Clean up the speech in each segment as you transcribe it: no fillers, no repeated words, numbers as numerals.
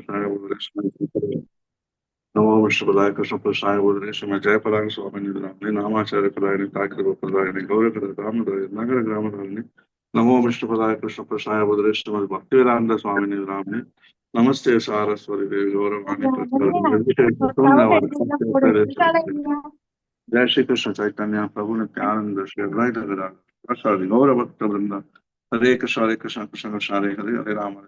Prashnaya Buddhist Namo Vishwabadaya Krishna Prashnaya Buddhist Jayapalaya Swami Nidhamni Namacharya Palayani Takriva Palayani Gauraka Ramadaya Nagara Gramadhalini Namo Vishwabadaya Krishna Prashnaya Buddhist Bhaktivedanta Swami Nidhamni Namaste Saraswati Devi Gauravani Jai Shri Krishna Chaitanya Prabhu Nityananda Shri Advaita Vedanta Prasadi Gaura Bhakta Vrinda Hare Krishna Krishna Krishna Hare Hare Hare Rama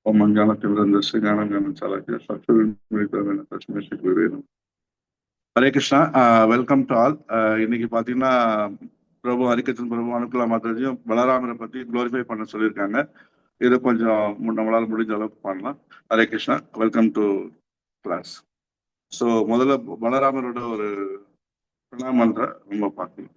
Om Manjana Tivranda Sri Gana Gana Chalakya Sakshavin Mritavena Tasme Shri Guruvena Hare Krishna, welcome to all. இன்னைக்கு பாத்தீங்கன்னா பிரபு ஹரிகிருஷ்ணன் பிரபு அனுகுலா மாதாஜியும் பலராமரை பத்தி glorify பண்ண சொல்லியிருக்காங்க. இதை கொஞ்சம் நம்மளால முடிஞ்ச அளவுக்கு பண்ணலாம். Hare Krishna, welcome to class. So முதல்ல பலராமரோட ஒரு பிரணாமன்ற நம்ம பார்க்கலாம்.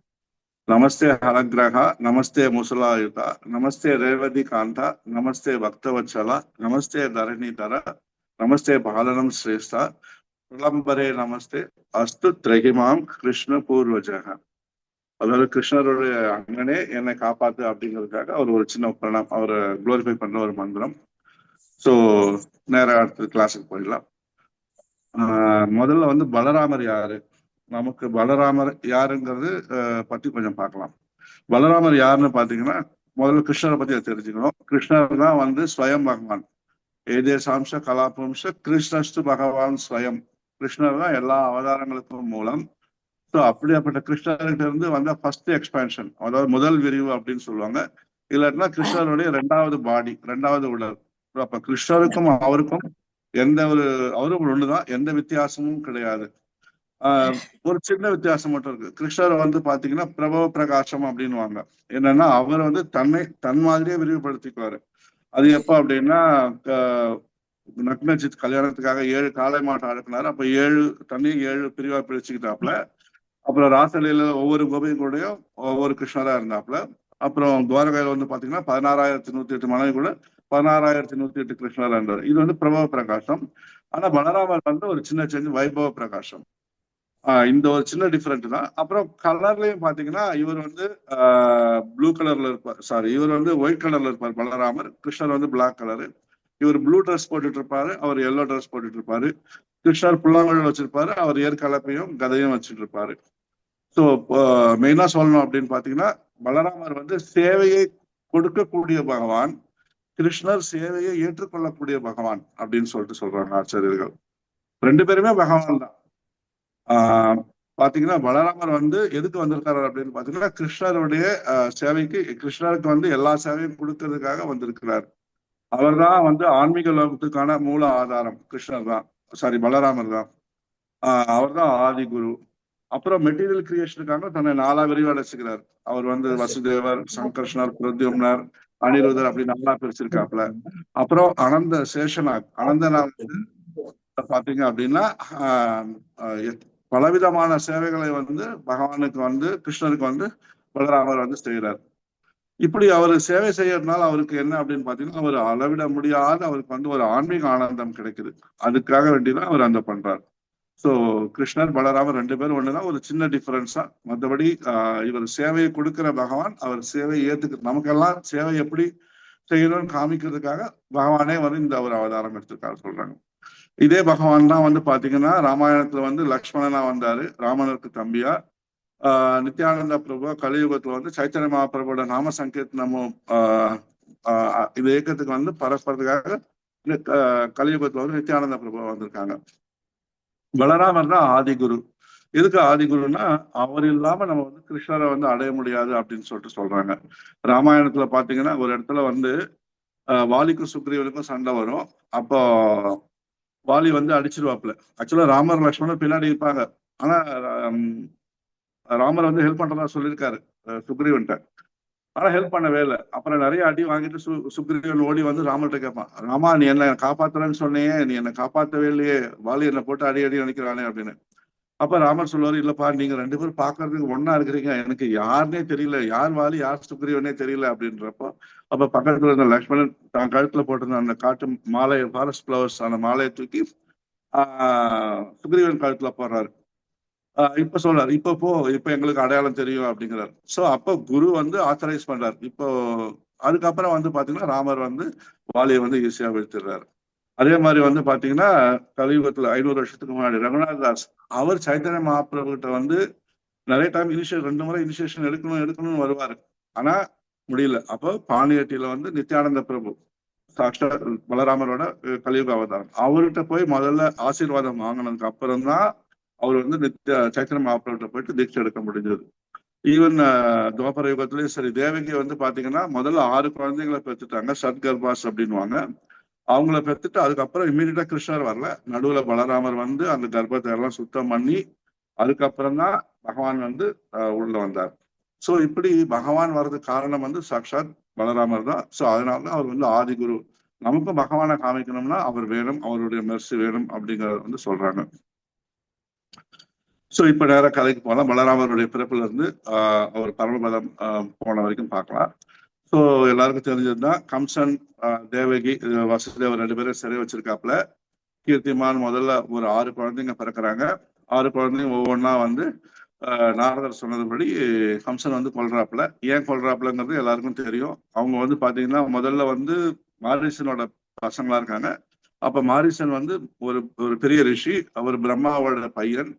நமஸ்தே ஹரக்ரஹா, நமஸ்தே முசலாயுதா, நமஸ்தே ரேவதி காந்தா, நமஸ்தே பக்தவச்சலா, நமஸ்தே தரணிதர, நமஸ்தே பாலனம் சிரேஷ்டா, பிரலம்பரே நமஸ்தே அஸ்து திரகிமாம் கிருஷ்ண பூர்வஜக. அதாவது கிருஷ்ணருடைய அண்ணனே என்னை காப்பாத்து அப்படிங்கிறதுக்காக அவர் ஒரு சின்ன அவரை குளோரிஃபை பண்ண ஒரு மந்திரம். ஸோ நேரம் அடுத்த கிளாஸுக்கு போயிடலாம். முதல்ல வந்து பலராமர் யாரு, நமக்கு பலராமர் யாருங்கிறது பத்தி கொஞ்சம் பார்க்கலாம். பலராமர் யாருன்னு பாத்தீங்கன்னா முதல்ல கிருஷ்ணரை பத்தி தெரிஞ்சுக்கணும். கிருஷ்ணர் தான் வந்து ஸ்வயம் பகவான். ஏதேசாம்ச கலாபம்ச கிருஷ்ணஸ்து பகவான் ஸ்வயம். கிருஷ்ணர் தான் எல்லா அவதாரங்களுக்கும் மூலம். ஸோ அப்படியாப்பட்ட கிருஷ்ணர்கிட்ட இருந்து வந்த ஃபர்ஸ்ட் எக்ஸ்பேன்ஷன், அதாவது முதல் விரிவு அப்படின்னு சொல்லுவாங்க. இல்லாட்டினா கிருஷ்ணருடைய ரெண்டாவது பாடி, ரெண்டாவது உடல். அப்ப கிருஷ்ணருக்கும் அவருக்கும் எந்த ஒரு அவரும் ஒண்ணுதான், எந்த வித்தியாசமும் கிடையாது. ஒரு சின்ன வித்தியாசம் மட்டும் இருக்கு. கிருஷ்ணர் வந்து பாத்தீங்கன்னா பிரபவ பிரகாசம் அப்படின்னுவாங்க. என்னன்னா அவர் வந்து தன் மாதிரியே விரிவுபடுத்திக்குவாரு. அது எப்ப அப்படின்னா நக்னஜித் கல்யாணத்துக்காக 7 காளை மாட்டை அடக்குனாரு. அப்ப 7 பிரிவா பிரிச்சுக்கிட்டாப்புல. அப்புறம் ராசலையில ஒவ்வொரு கோபியும் கூடயும் ஒவ்வொரு கிருஷ்ணரா இருந்தாப்புல. அப்புறம் துவாரகையில வந்து பாத்தீங்கன்னா 16,108 மனைவி கூட 16,108 கிருஷ்ணரா இருந்தார். இது வந்து பிரபவ பிரகாசம். ஆனா பலராமர் வந்து ஒரு சின்ன சேஞ்ச், வைபவ பிரகாசம். இந்த ஒரு சின்ன டிஃபரெண்ட் தான். அப்புறம் கலர்லயும் பாத்தீங்கன்னா இவர் வந்து ப்ளூ கலர்ல இருப்பார், சாரி இவர் வந்து ஒயிட் கலர்ல இருப்பார் பலராமர். கிருஷ்ணர் வந்து பிளாக் கலரு. இவர் ப்ளூ ட்ரெஸ் போட்டுட்டு இருப்பாரு, அவர் எல்லோ ட்ரெஸ் போட்டுட்டு இருப்பாரு. கிருஷ்ணர் புல்லாங்குழல் வச்சிருப்பாரு, அவர் ஏற்கலப்பையும் கதையும் வச்சுட்டு இருப்பாரு. ஸோ மெயினா சொல்லணும் அப்படின்னு பாத்தீங்கன்னா பலராமர் வந்து சேவையை கொடுக்கக்கூடிய பகவான், கிருஷ்ணர் சேவையை ஏற்றுக்கொள்ளக்கூடிய பகவான் அப்படின்னு சொல்றாங்க ஆச்சாரியர்கள். 2 பேருமே பகவான் தான். பாத்தீங்கன்னா பலராமர் வந்து எதுக்கு வந்திருக்காரு அப்படின்னு பாத்தீங்கன்னா கிருஷ்ணருடைய சேவைக்கு, கிருஷ்ணருக்கு வந்து எல்லா சேவையும் கொடுக்கறதுக்காக வந்திருக்கிறார். அவர் தான் வந்து ஆன்மீக லோகத்துக்கான மூல ஆதாரம். கிருஷ்ணர் தான், சாரி பலராமர் தான். அவர் தான் ஆதி குரு. அப்புறம் மெட்டீரியல் கிரியேஷனுக்காக தன்னை 4 விரிவடைச்சுக்கிறார். அவர் வந்து வசுதேவர், சங்கர்ஷ்ணர், பிரத்யும்னர், அனிருதர் அப்படி 4 பிரிச்சிருக்காப்புல. அப்புறம் அனந்த சேஷநாக், அனந்தநாக் பாத்தீங்க அப்படின்னா பலவிதமான சேவைகளை வந்து பகவானுக்கு வந்து கிருஷ்ணருக்கு வந்து பலராமர் வந்து செய்கிறார். இப்படி அவர் சேவை செய்யறதுனால அவருக்கு என்ன அப்படின்னு பாத்தீங்கன்னா அவர் அளவிட முடியாத அவருக்கு வந்து ஒரு ஆன்மீக ஆனந்தம் கிடைக்குது. அதுக்காக வேண்டிதான் அவர் அந்த பண்றார். ஸோ கிருஷ்ணர் பலராமர் 2 பேரும் ஒண்ணுதான், ஒரு சின்ன டிஃபரன்ஸ் தான். மற்றபடி இவர் சேவையை கொடுக்கிற பகவான், அவர் சேவையை நமக்கெல்லாம் சேவை எப்படி செய்யணும்னு காமிக்கிறதுக்காக பகவானே வந்து இந்த ஒரு அவதாரம் எடுத்திருக்காரு சொல்றாங்க. இதே பகவான் தான் வந்து பாத்தீங்கன்னா ராமாயணத்துல வந்து லக்ஷ்மணனா வந்தாரு, ராமனுக்கு தம்பியா. நித்யானந்த பிரபு கலியுகத்துல வந்து சைத்தன்ய மகாபிரபுவோட நாம சங்கீர்த்தனமும் இந்த இயக்கத்துக்கு வந்து பரஸ்பரத்துக்காக கலியுகத்துல வந்து நித்யானந்த பிரபு வந்திருக்காங்க. பலராமர் தான் ஆதிகுரு. எதுக்கு ஆதிகுருன்னா அவர் இல்லாம நம்ம வந்து கிருஷ்ணரை வந்து அடைய முடியாது அப்படின்னு சொல்றாங்க. ராமாயணத்துல பாத்தீங்கன்னா ஒரு இடத்துல வந்து வாலிக்கும் சுக்ரீவனுக்கும் சண்டை வரும். அப்போ வாலி வந்து அடிச்சிருவாப்புல. ஆக்சுவலா ராமர் லக்ஷ்மணர் பின்னாடி இருப்பாங்க. ஆனா ராமர் வந்து ஹெல்ப் பண்றதா சொல்லியிருக்காரு சுக்ரீவன்ட்ட. ஆனா ஹெல்ப் பண்ணவே இல்லை. அப்புறம் நிறைய அடி வாங்கிட்டு சுக்ரீவன் ஓடி வந்து ராமர்கிட்ட கேட்பான், ராமா நீ என்ன காப்பாத்துறேன்னு சொன்னியே, நீ என்ன காப்பாற்றவே இல்லையே, வாலி என்னை போட்டு அடி நினைக்கிறானே அப்படின்னு. அப்ப ராமர் சொல்லுவாரு, இல்லப்பா நீங்க 2 பேரும் பாக்குறதுக்கு ஒன்னா இருக்கிறீங்க, எனக்கு யாருன்னே தெரியல, யார் வாலி யார் சுக்ரீவனே தெரியல அப்படின்றப்போ அப்ப பக்கத்துல இருந்த லக்ஷ்மணன் தான் கழுத்துல போட்டிருந்த அந்த காட்டு மாலை, ஃபாரஸ்ட் ஃபிளவர்ஸ் அந்த மாலையை தூக்கி சுக்ரீவன் கழுத்துல போடுறாரு. இப்ப சொல்றாரு, இப்ப எங்களுக்கு அடையாளம் தெரியும் அப்படிங்கிறார். சோ அப்ப குரு வந்து ஆத்தரைஸ் பண்றாரு. இப்போ அதுக்கப்புறம் வந்து பாத்தீங்கன்னா ராமர் வந்து வாலியை வந்து ஈஸியா வீழ்த்திடுறாரு. அதே மாதிரி வந்து பாத்தீங்கன்னா கலியுகத்துல 500 வருஷத்துக்கு முன்னாடி ரகுநாத் தாஸ் அவர் சைத்தன்ய மகாபிரபு கிட்ட வந்து நிறைய டைம் ரெண்டு முறை இனிஷியேஷன் எடுக்கணும்னு வருவாரு. ஆனா முடியல. அப்போ பாணியட்டியில வந்து நித்யானந்த பிரபு சாக்ஷா பலராமரோட கலியுக அவதாரம் அவர்கிட்ட போய் முதல்ல ஆசீர்வாதம் வாங்கினதுக்கு அப்புறம் தான் அவர் வந்து சைத்தன்ய மகாபிரபுட்ட போயிட்டு தீட்சை எடுக்க முடிஞ்சது. ஈவன் துவாபர யுகத்திலயும் சரி, தேவகி வந்து பாத்தீங்கன்னா முதல்ல 6 குழந்தைங்களை பெற்றுட்டாங்க, சத்கர்பாஸ் அப்படின்வாங்க. அவங்கள பெற்றுட்டு அதுக்கப்புறம் இம்மீடியட்டா கிருஷ்ணர் வரல, நடுவுல பலராமர் வந்து அந்த கர்ப்பத்தை எல்லாம் சுத்தம் பண்ணி அதுக்கப்புறம் தான் பகவான் வந்து உள்ள வந்தார். சோ இப்படி பகவான் வர்றதுக்கு காரணம் வந்து சாக்ஷாத் பலராமர் தான். சோ அதனாலதான் அவர் வந்து ஆதி குரு. நமக்கும் பகவானை காமிக்கணும்னா அவர் வேணும், அவருடைய மெர்சி வேணும் அப்படிங்கறத வந்து சொல்றாங்க. சோ இப்ப நேர கதைக்கு போலாம். பலராமருடைய பிறப்புல இருந்து அவர் பரமபதம் போன வரைக்கும் பார்க்கலாம். ஸோ எல்லாருக்கும் தெரிஞ்சதுதான், கம்சன், தேவகி, வசுதேவர் 2 பேரும் சிறை வச்சிருக்காப்புல. கீர்த்திமான் முதல்ல ஒரு 6 குழந்தைங்க பிறக்கிறாங்க. 6 குழந்தைங்க ஒவ்வொன்றா வந்து நாரதர் சொன்னதுபடி கம்சன் வந்து கொல்றாப்புல. ஏன் கொல்றாப்புலங்கிறது எல்லாருக்கும் தெரியும். அவங்க வந்து பாத்தீங்கன்னா முதல்ல வந்து மாரீசனோட பசங்களா இருக்காங்க. அப்ப மாரீசன் வந்து ஒரு ஒரு பெரிய ரிஷி, அவர் பிரம்மாவோட பையன்.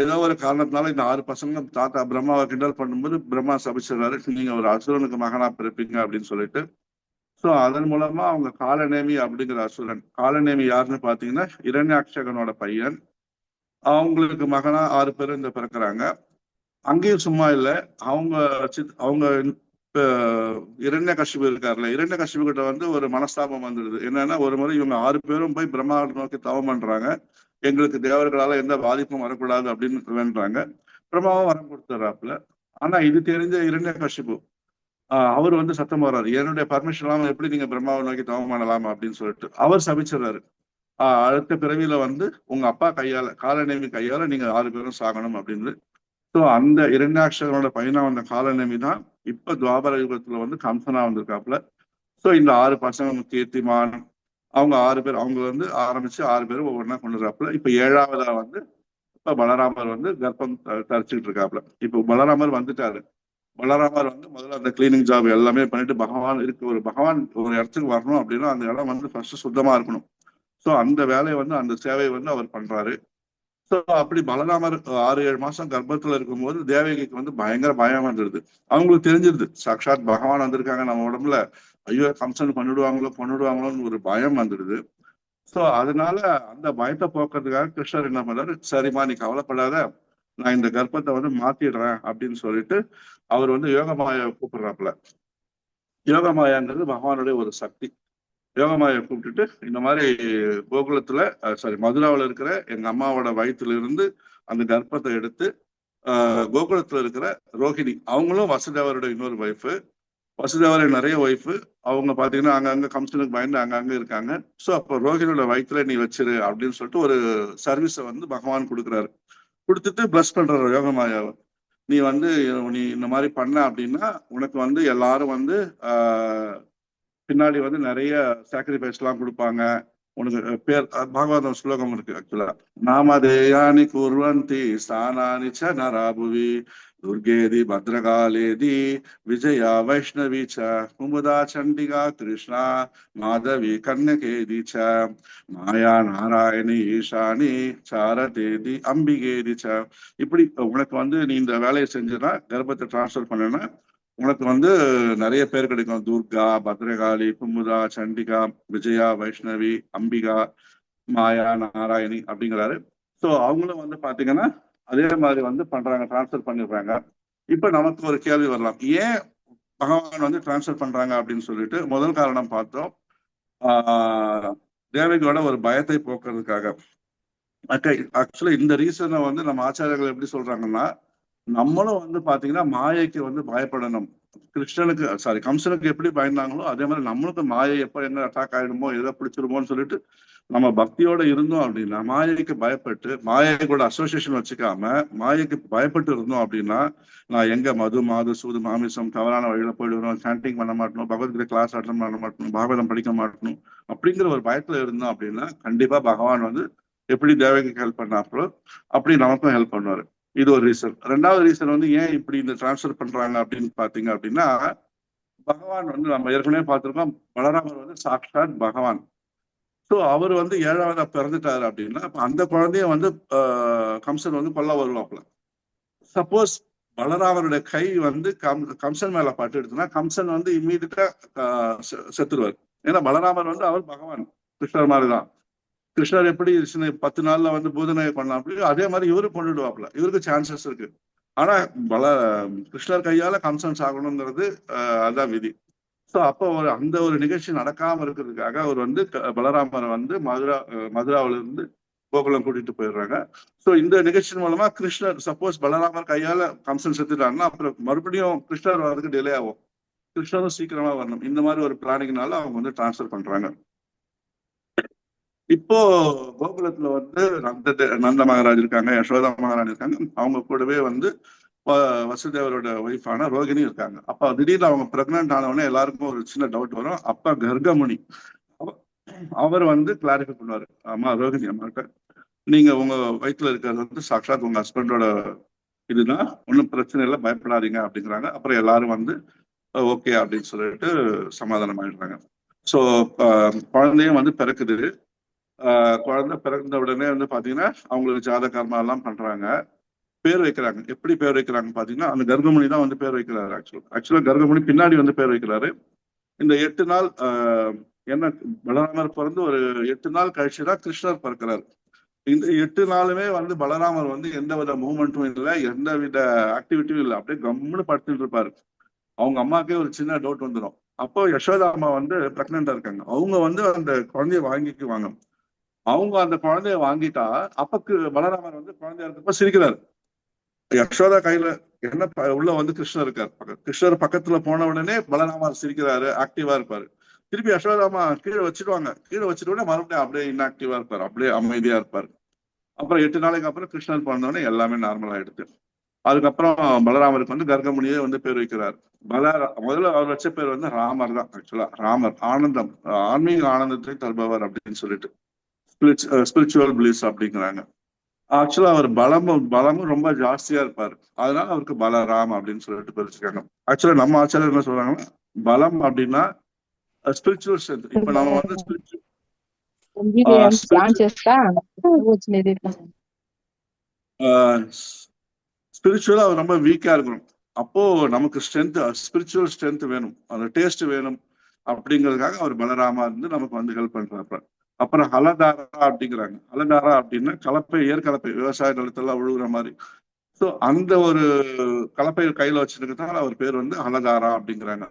ஏதோ ஒரு காரணத்தினால இந்த 6 பசங்களும் தாத்தா பிரம்மாவை கிண்டல் பண்ணும்போது பிரம்மா சபிச்சிடுறாரு, நீங்க ஒரு அசுரனுக்கு மகனா பிறப்பீங்க அப்படின்னு சொல்லிட்டு. சோ அதன் மூலமா அவங்க காலநேமி அப்படிங்கிற அசுரன், காலநேமி யாருன்னு பாத்தீங்கன்னா இரண்யாட்சகனோட பையன். அவங்களுக்கு மகனா 6 பேரும் இந்த பிறக்கிறாங்க. அங்கேயும் சும்மா இல்ல, அவங்க அவங்க இரண்ய கஷ்யபு இருக்காருல்ல, இரண்ய கஷ்யபு கிட்ட வந்து ஒரு மனஸ்தாபம் வந்துடுது. என்னன்னா, ஒரு முறை இவங்க 6 பேரும் போய் பிரம்மாவை நோக்கி தவம் பண்றாங்க, எங்களுக்கு தேவர்களால எந்த பாதிப்பும் வரக்கூடாது அப்படின்னு வேண்டாங்க. பிரம்மாவும் வரம் கொடுத்துறாப்புல. ஆனா இது தெரிஞ்ச இரண்ய கஷ்யபு அவர் வந்து சத்தம் போறாரு, என்னுடைய பர்மிஷன் இல்லாம எப்படி நீங்க பிரம்மாவை நோக்கி தவம் பண்ணலாம் அப்படின்னு சொல்லிட்டு அவர் சபிச்சிடுறாரு. அடுத்த பிறவியில வந்து உங்க அப்பா கையால, காலநேமி கையால நீங்க 6 பேரும் சாகணும் அப்படின்னு. ஸோ அந்த இரண்டாட்சரனோட பையனா வந்த காலநேமி தான் இப்ப துவாபர யுகத்துல வந்து கம்சனா வந்திருக்காப்புல. ஸோ இந்த 6 பசங்க கீர்த்திமான், அவங்க 6 பேர், அவங்க வந்து ஆரம்பிச்சு 6 பேரும் ஒவ்வொன்றா கொண்டுறாப்புல. இப்ப 7வதா வந்து இப்ப பலராமர் வந்து கர்ப்பம் தரிச்சுக்கிட்டு இருக்காப்புல. இப்ப பலராமர் வந்துட்டாரு. பலராமர் வந்து முதல்ல அந்த கிளீனிங் ஜாப் எல்லாமே பண்ணிட்டு, பகவான் இருக்கு, ஒரு பகவான் ஒரு இடத்துக்கு வரணும் அப்படின்னா அந்த இடம் வந்து ஃபர்ஸ்ட் சுத்தமா இருக்கணும். ஸோ அந்த வேலையை வந்து, அந்த சேவையை வந்து அவர் பண்றாரு. ஸோ அப்படி பலராமர் 6-7 மாசம் கர்ப்பத்துல இருக்கும்போது தேவகிக்கு வந்து பயங்கர பயம் வந்துடுது. அவங்களுக்கு தெரிஞ்சிருது சாக்ஷாத் பகவான் வந்திருக்காங்க நம்ம உடம்புல, ஐயோ கம்சன் பண்ணிடுவாங்களோன்னு ஒரு பயம் வந்துடுது. ஸோ அதனால அந்த பயத்தை போக்குறதுக்காக கிருஷ்ணர் என்ன பண்றாரு, சரிம்மா நீ கவலைப்படாத, நான் இந்த கர்ப்பத்தை வந்து மாத்திடுறேன் அப்படின்னு சொல்லிட்டு அவர் வந்து யோகமாய கூப்பிடுறாப்புல. யோகமாயாங்கிறது பகவானுடைய ஒரு சக்தி. யோகமாயை கூப்பிட்டுட்டு இந்த மாதிரி கோகுலத்துல மதுராவில் இருக்கிற எங்க அம்மாவோட வயிற்றுல இருந்து அந்த கர்ப்பத்தை எடுத்து கோகுலத்துல இருக்கிற ரோஹிணி, அவங்களும் வசுதேவருடைய இன்னொரு ஒய்ஃபு, வசுதேவரை நிறைய ஒய்ஃபு, அவங்க பாத்தீங்கன்னா அங்கங்க கம்சனுக்கு பயந்து அங்கங்க இருக்காங்க. ஸோ அப்போ ரோஹிணியோட வயிற்றுல நீ வச்சிரு அப்படின்னு சொல்லிட்டு ஒரு சர்வீஸை வந்து பகவான் கொடுக்குறாரு. கொடுத்துட்டு பிளஸ் பண்றாரு யோகமாயாவை. நீ வந்து நீ இந்த மாதிரி பண்ண அப்படின்னா உனக்கு வந்து எல்லாரும் வந்து பின்னாடி வந்து நிறைய சாக்ரிஃபைஸ் எல்லாம் கொடுப்பாங்க. உனக்கு பேர் பாகவதம் ஸ்லோகம் இருக்கு ஆக்சுவலா, நாமதேயானி குர்வந்தி ஸ்தானானி ச நராபுவி துர்கேதி பத்ரகாலேதி விஜயா வைஷ்ணவி ச குமுதா சண்டிகா கிருஷ்ணா மாதவி கண்ணகேதி ச மாயா நாராயணி ஈஷானி சாரதேதி அம்பிகேதி ச. இப்படி உனக்கு வந்து நீ இந்த வேலையை செஞ்சனா, கர்ப்பத்தை டிரான்ஸ்ஃபர் பண்ணனா உனக்கு வந்து நிறைய பேர் கிடைக்கும். துர்கா, பத்ரகாளி, குமுதா, சண்டிகா, விஜயா, வைஷ்ணவி, அம்பிகா, மாயா, நாராயணி அப்படிங்கிறாரு. ஸோ அவங்களும் வந்து பாத்தீங்கன்னா அதே மாதிரி வந்து பண்றாங்க, டிரான்ஸ்ஃபர் பண்ணிடுறாங்க. இப்ப நமக்கு ஒரு கேள்வி வரலாம், ஏன் பகவான் வந்து டிரான்ஸ்ஃபர் பண்றாங்க அப்படின்னு சொல்லிட்டு. முதல் காரணம் பார்த்தோம், தேவகியோட ஒரு பயத்தை போக்குறதுக்காக. ஆக்சுவலா இந்த ரீசனை வந்து நம்ம ஆச்சாரியர்கள் எப்படி சொல்றாங்கன்னா, நம்மளும் வந்து பாத்தீங்கன்னா மாயைக்கு வந்து பயப்படணும். கம்சனுக்கு எப்படி பயந்தாங்களோ அதே மாதிரி நம்மளுக்கு மாயை எப்ப என்ன அட்டாக் ஆயிடுமோ, எதை பிடிச்சிருமோன்னு சொல்லிட்டு நம்ம பக்தியோட இருந்தோம் அப்படின்னா, மாயைக்கு பயப்பட்டு மாயை கூட அசோசியேஷன் வச்சுக்காம மாயைக்கு பயப்பட்டு இருந்தோம் அப்படின்னா, நான் எங்க மது மாது சூது மாமிசம் தவறான வழியில போயிடுவோம், சாண்டிங் பண்ண மாட்டோம், பகவத்கீதை கிளாஸ் அட்டன் பண்ண மாட்டோம், பாகவதம் படிக்க மாட்டோம் அப்படிங்கிற ஒரு பயத்துல இருந்தோம் அப்படின்னா, கண்டிப்பா பகவான் வந்து எப்படி தேவகிக்கு ஹெல்ப் பண்ணாங்களோ அப்படி நமக்கும் ஹெல்ப் பண்ணுவாரு. இது ஒரு ரீசன். 2வது ரீசன் வந்து ஏன் இப்படி இந்த டிரான்ஸ்ஃபர் பண்றாங்க அப்படின்னு பாத்தீங்க அப்படின்னா, பகவான் வந்து நம்ம ஏற்கனவே பார்த்திருக்கோம், பலராமர் வந்து சாக்ஷாத் பகவான். ஸோ அவர் வந்து 7ஆவதா பிறந்துட்டாரு அப்படின்னா அப்ப அந்த குழந்தைய வந்து கம்சன் வந்து கொல்ல வருவாப்ல. சப்போஸ் பலராமருடைய கை வந்து கம்சன் மேல பட்டு எடுத்துன்னா கம்சன் வந்து இம்மீடியட்டா செத்துருவார். ஏன்னா பலராமர் வந்து அவர் பகவான் கிருஷ்ணர் மாதிரிதான். கிருஷ்ணர் எப்படி 10 நாள்ல வந்து பூதனையை பண்ணாப்லையோ அதே மாதிரி இவரு கொண்டுடுவாப்ல. இவருக்கு சான்சஸ் இருக்கு. ஆனா கிருஷ்ணர் கையால கம்சன் சாகணுங்கிறது அதான் விதி. சோ அப்போ அந்த ஒரு நிகழ்ச்சி நடக்காம இருக்கிறதுக்காக அவர் வந்து பலராமரை வந்து மதுராவில இருந்து கோகுலம் கூட்டிட்டு போயிடுறாங்க. சோ இந்த நிகழ்ச்சியின் மூலமா கிருஷ்ணர் சப்போஸ் பலராமர் கையால கம்சன் செத்துட்டாருன்னா அப்புறம் மறுபடியும் கிருஷ்ணர் வரதுக்கு டிலே ஆகும். கிருஷ்ணரும் சீக்கிரமா வரணும். இந்த மாதிரி ஒரு பிளானிங்னால அவங்க வந்து டிரான்ஸ்ஃபர் பண்றாங்க. இப்போ கோகுலத்துல வந்து நந்த மகாராஜ் இருக்காங்க, யசோதா மகாராஜ் இருக்காங்க. அவங்க கூடவே வந்து வசுதேவரோட ஒய்ஃபான ரோகிணி இருக்காங்க. அப்ப திடீர்னு அவங்க பிரெக்னன்ட் ஆனவொடனே எல்லாருக்கும் ஒரு சின்ன டவுட் வரும். அப்ப கர்கமுனி அவர் வந்து கிளாரிஃபை பண்ணுவாரு. அம்மா ரோகிணி அம்மாட்ட, நீங்க உங்க வயிற்றுல இருக்கிறது வந்து சாட்சாத் உங்க ஹஸ்பண்டோட இதுதான், ஒன்றும் பிரச்சனை இல்லை, பயப்படாதீங்க அப்படிங்கிறாங்க. அப்புறம் எல்லாரும் வந்து ஓகே அப்படின்னு சொல்லிட்டு சமாதானம் ஆயிடுறாங்க. ஸோ குழந்தையும் வந்து பிறக்குது. குழந்தை பிறந்த உடனே வந்து பாத்தீங்கன்னா அவங்களுக்கு ஜாத கர்மா எல்லாம் பண்றாங்க. பேர் வைக்கிறாங்க. எப்படி பேர் வைக்கிறாங்க பாத்தீங்கன்னா அந்த கர்கமுனி தான் வந்து பேர் வைக்கிறாரு. ஆக்சுவலா கர்கமுனி பின்னாடி வந்து பேர் வைக்கிறாரு. இந்த 8 நாள் என்ன பலராமர் பிறந்து ஒரு 8 நாள் கழிச்சுதான் கிருஷ்ணர் பிறக்கிறார். இந்த 8 நாளுமே வந்து பலராமர் வந்து எந்த வித மூவ்மெண்ட்டும் இல்லை, எந்த வித ஆக்டிவிட்டியும் இல்லை, அப்படியே கம்முன்னு படுத்துட்டு இருப்பாரு. அவங்க அம்மாக்கே ஒரு சின்ன டவுட் வந்துடும். அப்போ யசோதா அம்மா வந்து பிரெக்னெண்டா இருக்காங்க. அவங்க வந்து அந்த குழந்தைய வாங்கிக்குவாங்க. அவங்க அந்த குழந்தைய வாங்கிட்டா அப்பக்கு பலராமர் வந்து குழந்தையா இருக்கப்ப சிரிக்கிறாரு. யசோதா கையில என்ன உள்ள வந்து கிருஷ்ணர் இருக்காரு. கிருஷ்ணர் பக்கத்துல போன உடனே பலராமர் சிரிக்கிறாரு, ஆக்டிவா இருப்பாரு. திருப்பி யசோதாமா கீழே வச்சிருவாங்க. கீழே வச்சுட்டு உடனே மறுபடியும் அப்படியே இன்ஆக்டிவா இருப்பாரு, அப்படியே அமைதியா இருப்பாரு. அப்புறம் 8 நாளைக்கு அப்புறம் கிருஷ்ணர் பிறந்தோடனே எல்லாமே நார்மல் ஆயிடுது. அதுக்கப்புறம் பலராமருக்கு வந்து கர்கமுனியே வந்து பேர் வைக்கிறார். முதல்ல அவர் வச்ச பேர் வந்து ராமர் தான். ஆக்சுவலா ராமர் ஆனந்தம், ஆன்மீக ஆனந்தத்தை தருபவர் அப்படின்னு சொல்லிட்டு ஸ்பிரிச்சுவல் பிளீஸ் அப்படிங்கிறாங்க. ஆக்சுவலா அவர் பலமும் ரொம்ப ஜாஸ்தியா இருப்பாரு. அதனால அவருக்கு பலராம் அப்படின்னு சொல்லிட்டு பிரிச்சுக்காங்க. ஆக்சுவலா நம்ம ஆச்சாரியர் என்ன சொல்றாங்கன்னா பலம் அப்படின்னா ஸ்பிரிச்சுவல் ஸ்ட்ரென்த். இப்ப நம்ம வந்து ஸ்பிரிச்சுவலா அவர் ரொம்ப வீக்கா இருக்கணும். அப்போ நமக்கு ஸ்ட்ரென்த், ஸ்பிரிச்சுவல் ஸ்ட்ரென்த் வேணும், அந்த டேஸ்ட் வேணும் அப்படிங்கிறதுக்காக அவர் பலராமா இருந்து நமக்கு வந்து ஹெல்ப் பண்றாரு. அப்புறம் ஹலதாரா அப்படிங்கிறாங்க. ஹலதாரா அப்படின்னா கலப்பை, ஏற்கலப்பை, விவசாய நிலத்தெல்லாம் உழுகுற மாதிரி. ஸோ அந்த ஒரு கலப்பை கையில வச்சிருக்கிறதால அவர் பேர் வந்து ஹலதாரா அப்படிங்கிறாங்க.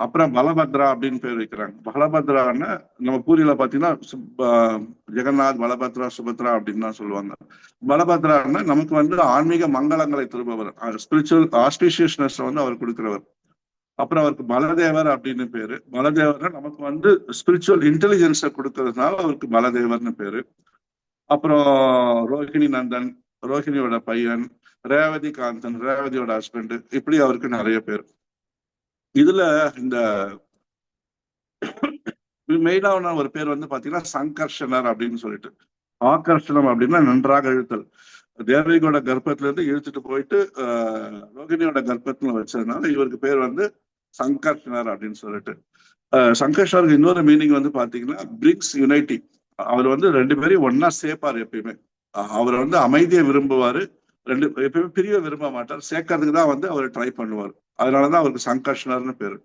அப்புறம் பலபத்ரா அப்படின்னு பேர் வைக்கிறாங்க. பலபத்ரான்னு நம்ம பூரியில பாத்தீங்கன்னா ஜெகநாத், பலபத்ரா, சுபத்ரா அப்படின்னு தான் சொல்லுவாங்க. பலபத்ரான்னா நமக்கு வந்து ஆன்மீக மங்களங்களை தருபவர், ஸ்பிரிச்சுவல் ஆஸ்பிஷியஸ்னஸ் வந்து அவர் கொடுக்கிறவர். அப்புறம் அவருக்கு பலதேவர் அப்படின்னு பேரு. பலதேவர்னா நமக்கு வந்து ஸ்பிரிச்சுவல் இன்டெலிஜென்ஸை கொடுக்கறதுனால அவருக்கு பலதேவர்னு பேரு. அப்புறம் ரோஹிணி நந்தன், ரோஹிணியோட பையன், ரேவதி காந்தன், ரேவதியோட ஹஸ்பண்ட், இப்படி அவருக்கு நிறைய பேர். இதுல இந்த மெயினான ஒரு பேர் வந்து பாத்தீங்கன்னா சங்கர்ஷனர் அப்படின்னு சொல்லிட்டு. ஆகர்ஷணம் அப்படின்னா நன்றாக இழுத்தல். தேவகியோட கர்ப்பத்துல இருந்து இழுத்துட்டு போயிட்டு ரோகிணியோட கர்ப்பத்துல வச்சதுனால இவருக்கு பேர் வந்து சங்கர்ஷனர் அப்படின்னு சொல்லிட்டு. சங்கர்ஷனருக்கு இன்னொரு மீனிங் வந்து பாத்தீங்கன்னா பிரிங்ஸ் யுனைட்டி. அவர் வந்து 2 பேரையும் ஒன்னா சேர்ப்பாரு எப்பயுமே. அவர் வந்து அமைதியை விரும்புவாரு, எப்பயுமே பிரிய விரும்ப மாட்டார், சேர்க்கறதுக்கு தான் வந்து அவர் ட்ரை பண்ணுவார். அதனாலதான் அவருக்கு சங்கர்ஷனர்னு பேரு.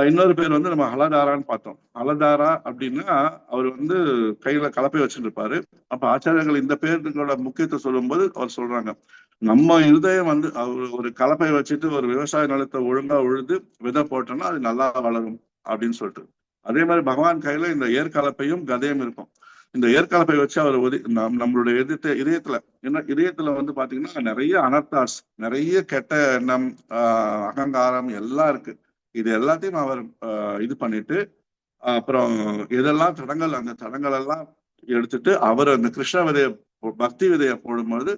இன்னொரு பேர் வந்து நம்ம ஹலதாரான்னு பார்த்தோம். ஹலதாரா அப்படின்னா அவர் வந்து கையில கலப்பை வச்சுட்டு இருப்பாரு. அப்ப ஆச்சாரியர்கள் இந்த பேர்களோட முக்கியத்துவம் சொல்லும்போது அவர் சொல்றாங்க, நம்ம இருதயம் வந்து அவர் ஒரு கலப்பை வச்சுட்டு ஒரு விவசாய நிலத்தை ஒழுங்கா உழுது விதை போட்டோம்னா அது நல்லா வளரும் அப்படின்னு சொல்லிட்டு. அதே மாதிரி பகவான் கையில இந்த ஏற்கலப்பையும் கதையும் இருக்கும். இந்த ஏற்கலப்பை வச்சு அவர் நம்மளுடைய இதயத்துல என்ன, இதயத்துல வந்து பாத்தீங்கன்னா நிறைய அனர்த்தாஸ், நிறைய கெட்ட எண்ணம், அகங்காரம் எல்லாம் இருக்கு. இது எல்லாத்தையும் அவர் இது பண்ணிட்டு அப்புறம் எதெல்லாம் தடங்கள், அந்த தடங்கள் எல்லாம் எடுத்துட்டு அவர் அந்த கிருஷ்ண விதைய, பக்தி விதைய போடும்போது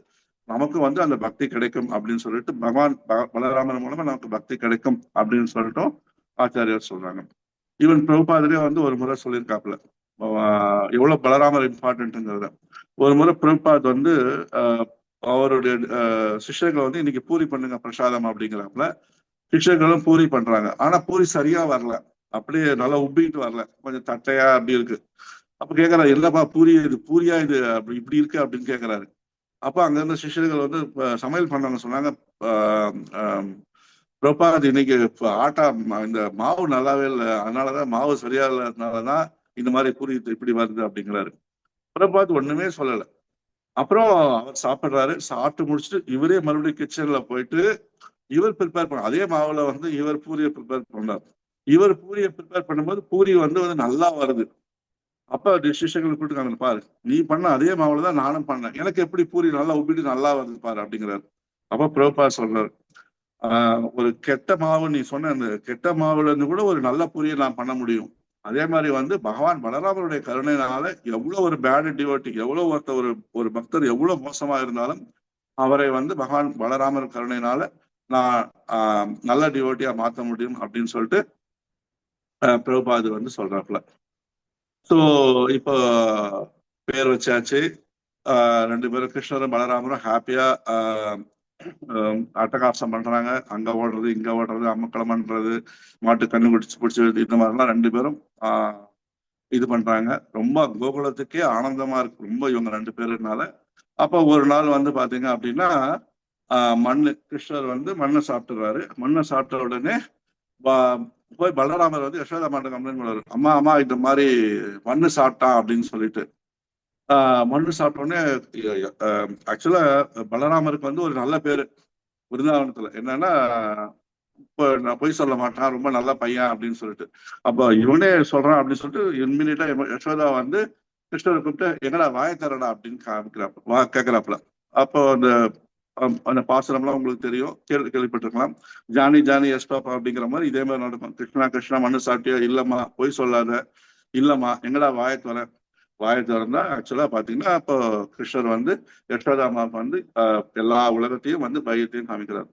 நமக்கு வந்து அந்த பக்தி கிடைக்கும் அப்படின்னு சொல்லிட்டு பகவான் பலராமன் மூலமா நமக்கு பக்தி கிடைக்கும் அப்படின்னு சொல்லிட்டும் ஆச்சாரியர் சொல்றாங்க. ஈவன் பிரபுபாதரே வந்து ஒரு முறை சொல்லியிருக்காப்புல எவ்வளவு பலராமர் இம்பார்ட்டன்ட்ங்கிறத. ஒரு முறை பிரபுபாத் வந்து அவருடைய சிஷ்யர்களை வந்து இன்னைக்கு பூரி பண்ணுங்க பிரசாதம் அப்படிங்கிறாப்புல. சிஷ்யர்களும் பூரி பண்றாங்க. ஆனா பூரி சரியா வரல, அப்படியே நல்லா உப்பிட்டு வரல, கொஞ்சம் தட்டையா அப்படி இருக்கு. அப்ப கேக்குறாரு, இல்லப்பா பூரி இது பூரியா இது அப்படி இப்படி இருக்கு அப்படின்னு கேக்குறாரு. அப்ப அங்க இருந்த சிஷ்யர்கள் வந்து சமையல் பண்ணவங்க சொன்னாங்க, பிரபாத் இன்னைக்கு ஆட்டா இந்த மாவு நல்லாவே இல்லை, அதனாலதான் மாவு சரியா இல்லாததுனாலதான் இந்த மாதிரி பூரி இப்படி வருது அப்படிங்கிறாரு. பிரபாத் ஒண்ணுமே சொல்லல. அப்புறம் அவர் சாப்பிடுறாரு. சாப்பிட்டு முடிச்சுட்டு இவரே மறுபடியும் கிச்சன்ல போயிட்டு இவர் ப்ரிப்பேர் பண்ண அதே மாவுல வந்து இவர் பூரியை ப்ரிப்பேர் பண்ணார். இவர் பூரியை ப்ரிப்பேர் பண்ணும்போது பூரி வந்து நல்லா வருது. அப்ப டிசிஷன்கள் கொடுத்துருக்காங்க, பாரு நீ பண்ண அதே மாவுல தான் நானும் பண்ணேன், எனக்கு எப்படி பூரி நல்லா உப்பிட்டு நல்லா வருது பாரு அப்படிங்கிறாரு. அப்ப பிரபா சொல்றாரு, ஒரு கெட்ட மாவு, நீ சொன்ன அந்த கெட்ட மாவுல இருந்து கூட ஒரு நல்ல பூரியை நான் பண்ண முடியும். அதே மாதிரி வந்து பகவான் பலராமருடைய கருணையினால எவ்வளவு ஒரு பேட் டிவோட்டி, எவ்வளவு ஒருத்த ஒரு ஒரு பக்தர் எவ்வளவு மோசமா இருந்தாலும் அவரை வந்து பகவான் பலராமர் கருணையினால நான் நல்ல டிவோட்டியா மாத்த முடியும் அப்படின்னு சொல்லிட்டு பிரபுபாது வந்து சொல்றாப்புல. ஸோ இப்போ பேர் வச்சாச்சு. ரெண்டு பேரும் கிருஷ்ணரும் பலராமரும் ஹாப்பியா அட்டகாசம் பண்றாங்க. அங்க ஓடுறது, இங்க ஓடுறது, அம்மக்களம் பண்றது, மாட்டு கண்ணு பிடிச்சு இந்த மாதிரிலாம் ரெண்டு பேரும் இது பண்றாங்க. ரொம்ப கோகுலத்துக்கே ஆனந்தமா இருக்கு ரொம்ப இவங்க ரெண்டு பேருனால. அப்ப ஒரு நாள் வந்து பாத்தீங்க அப்படின்னா மண்ணு கிருஷ்ணர் வந்து மண்ணை சாப்பிட்டுறாரு. மண்ணை சாப்பிட்ட உடனே போய் பலராமர் வந்து யசோதா மாட்ட கம்ப்ளைண்ட் பண்ணுவாரு, அம்மா அம்மா இந்த மாதிரி மண்ணு சாப்பிட்டான் அப்படின்னு சொல்லிட்டு. மண்ணு சாப்பிட்ட உடனே ஆக்சுவலா பலராமருக்கு வந்து ஒரு நல்ல பேரு விருந்தாவனத்துல என்னன்னா, இப்ப நான் பொய் சொல்ல மாட்டான், ரொம்ப நல்ல பையன் அப்படின்னு சொல்லிட்டு. அப்ப இவனே சொல்றான் அப்படின்னு சொல்லிட்டு இன்மினிட்டா யசோதா வந்து கிருஷ்ணரை கூப்பிட்டு எங்கடா வாய தரடா அப்படின்னு காமிக்கிறாப்ப கேட்கிறாப்புல. அப்போ அந்த பாசுரம்லாம் உங்களுக்கு தெரியும், கேள்விப்பட்டிருக்கலாம். ஜானி ஜானி எஸ் பாப்பா அப்படிங்கிற மாதிரி இதே மாதிரி நடக்கும். கிருஷ்ணா கிருஷ்ணா மண்ணு சாப்பிட்டியா, இல்லம்மா பொய் சொல்லாத, இல்லம்மா எங்கடா வாய தர. வாய திறந்தா ஆக்சுவலா பாத்தீங்கன்னா அப்போ கிருஷ்ணர் வந்து யசோதாமாவுக்கு வந்து எல்லா உலகத்தையும் வந்து பையத்தையும் காமிக்கிறார்.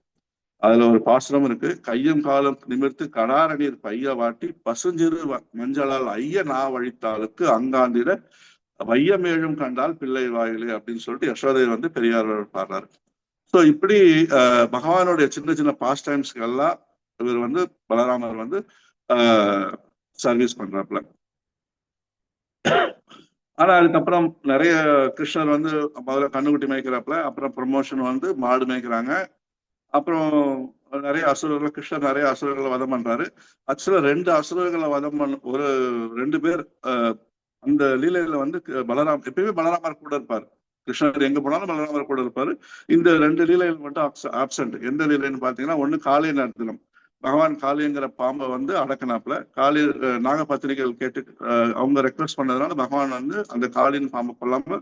அதுல ஒரு பாசுரம் இருக்கு, கையும் காலம் நிமிர்த்து கடார நீர் பைய வாட்டி பசுஞ்சிறு மஞ்சளால் ஐய நா வழித்தாளுக்கு அங்காந்திட வையமேழும் கண்டால் பிள்ளை வாயிலே அப்படின்னு சொல்லிட்டு யசோதை வந்து பெரியார் பாடுறாரு. ஸோ இப்படி பகவானுடைய சின்ன சின்ன பாஸ்ட் டைம்ஸ்க்கு எல்லாம் இவர் வந்து பலராமர் வந்து சர்வீஸ் பண்றாப்புல. ஆனா அதுக்கப்புறம் நிறைய கிருஷ்ணர் வந்து முதல்ல கண்ணுக்குட்டி மேய்க்கிறாப்புல, அப்புறம் ப்ரமோஷன் வந்து மாடு மேய்க்கிறாங்க. அப்புறம் நிறைய அசுரர்கள், கிருஷ்ணர் நிறைய அசுரர்களை வதம் பண்றாரு. ஆக்சுவலா ரெண்டு அசுரர்களை வதம் பண்ண ஒரு ரெண்டு பேர் அந்த லீலையில வந்து பலராம் எப்பயுமே பலராமர் கூட இருப்பார். கிருஷ்ணர் எங்க போனாலும் பலராமர் கூட இருப்பாரு. இந்த ரெண்டு லீலைகள் மட்டும் ஆப்சென்ட். எந்த லீலைன்னு பாத்தீங்கன்னா, ஒண்ணு காலை நேரத்திலும் பகவான் காளிங்கிற பாம்பை வந்து அடக்கினாப்புல. காளி நாகபத்திரிகள் கேட்டு அவங்க ரெக்வஸ்ட் பண்ணதுனால பகவான் வந்து அந்த காளின் பாம்பை கொல்லாம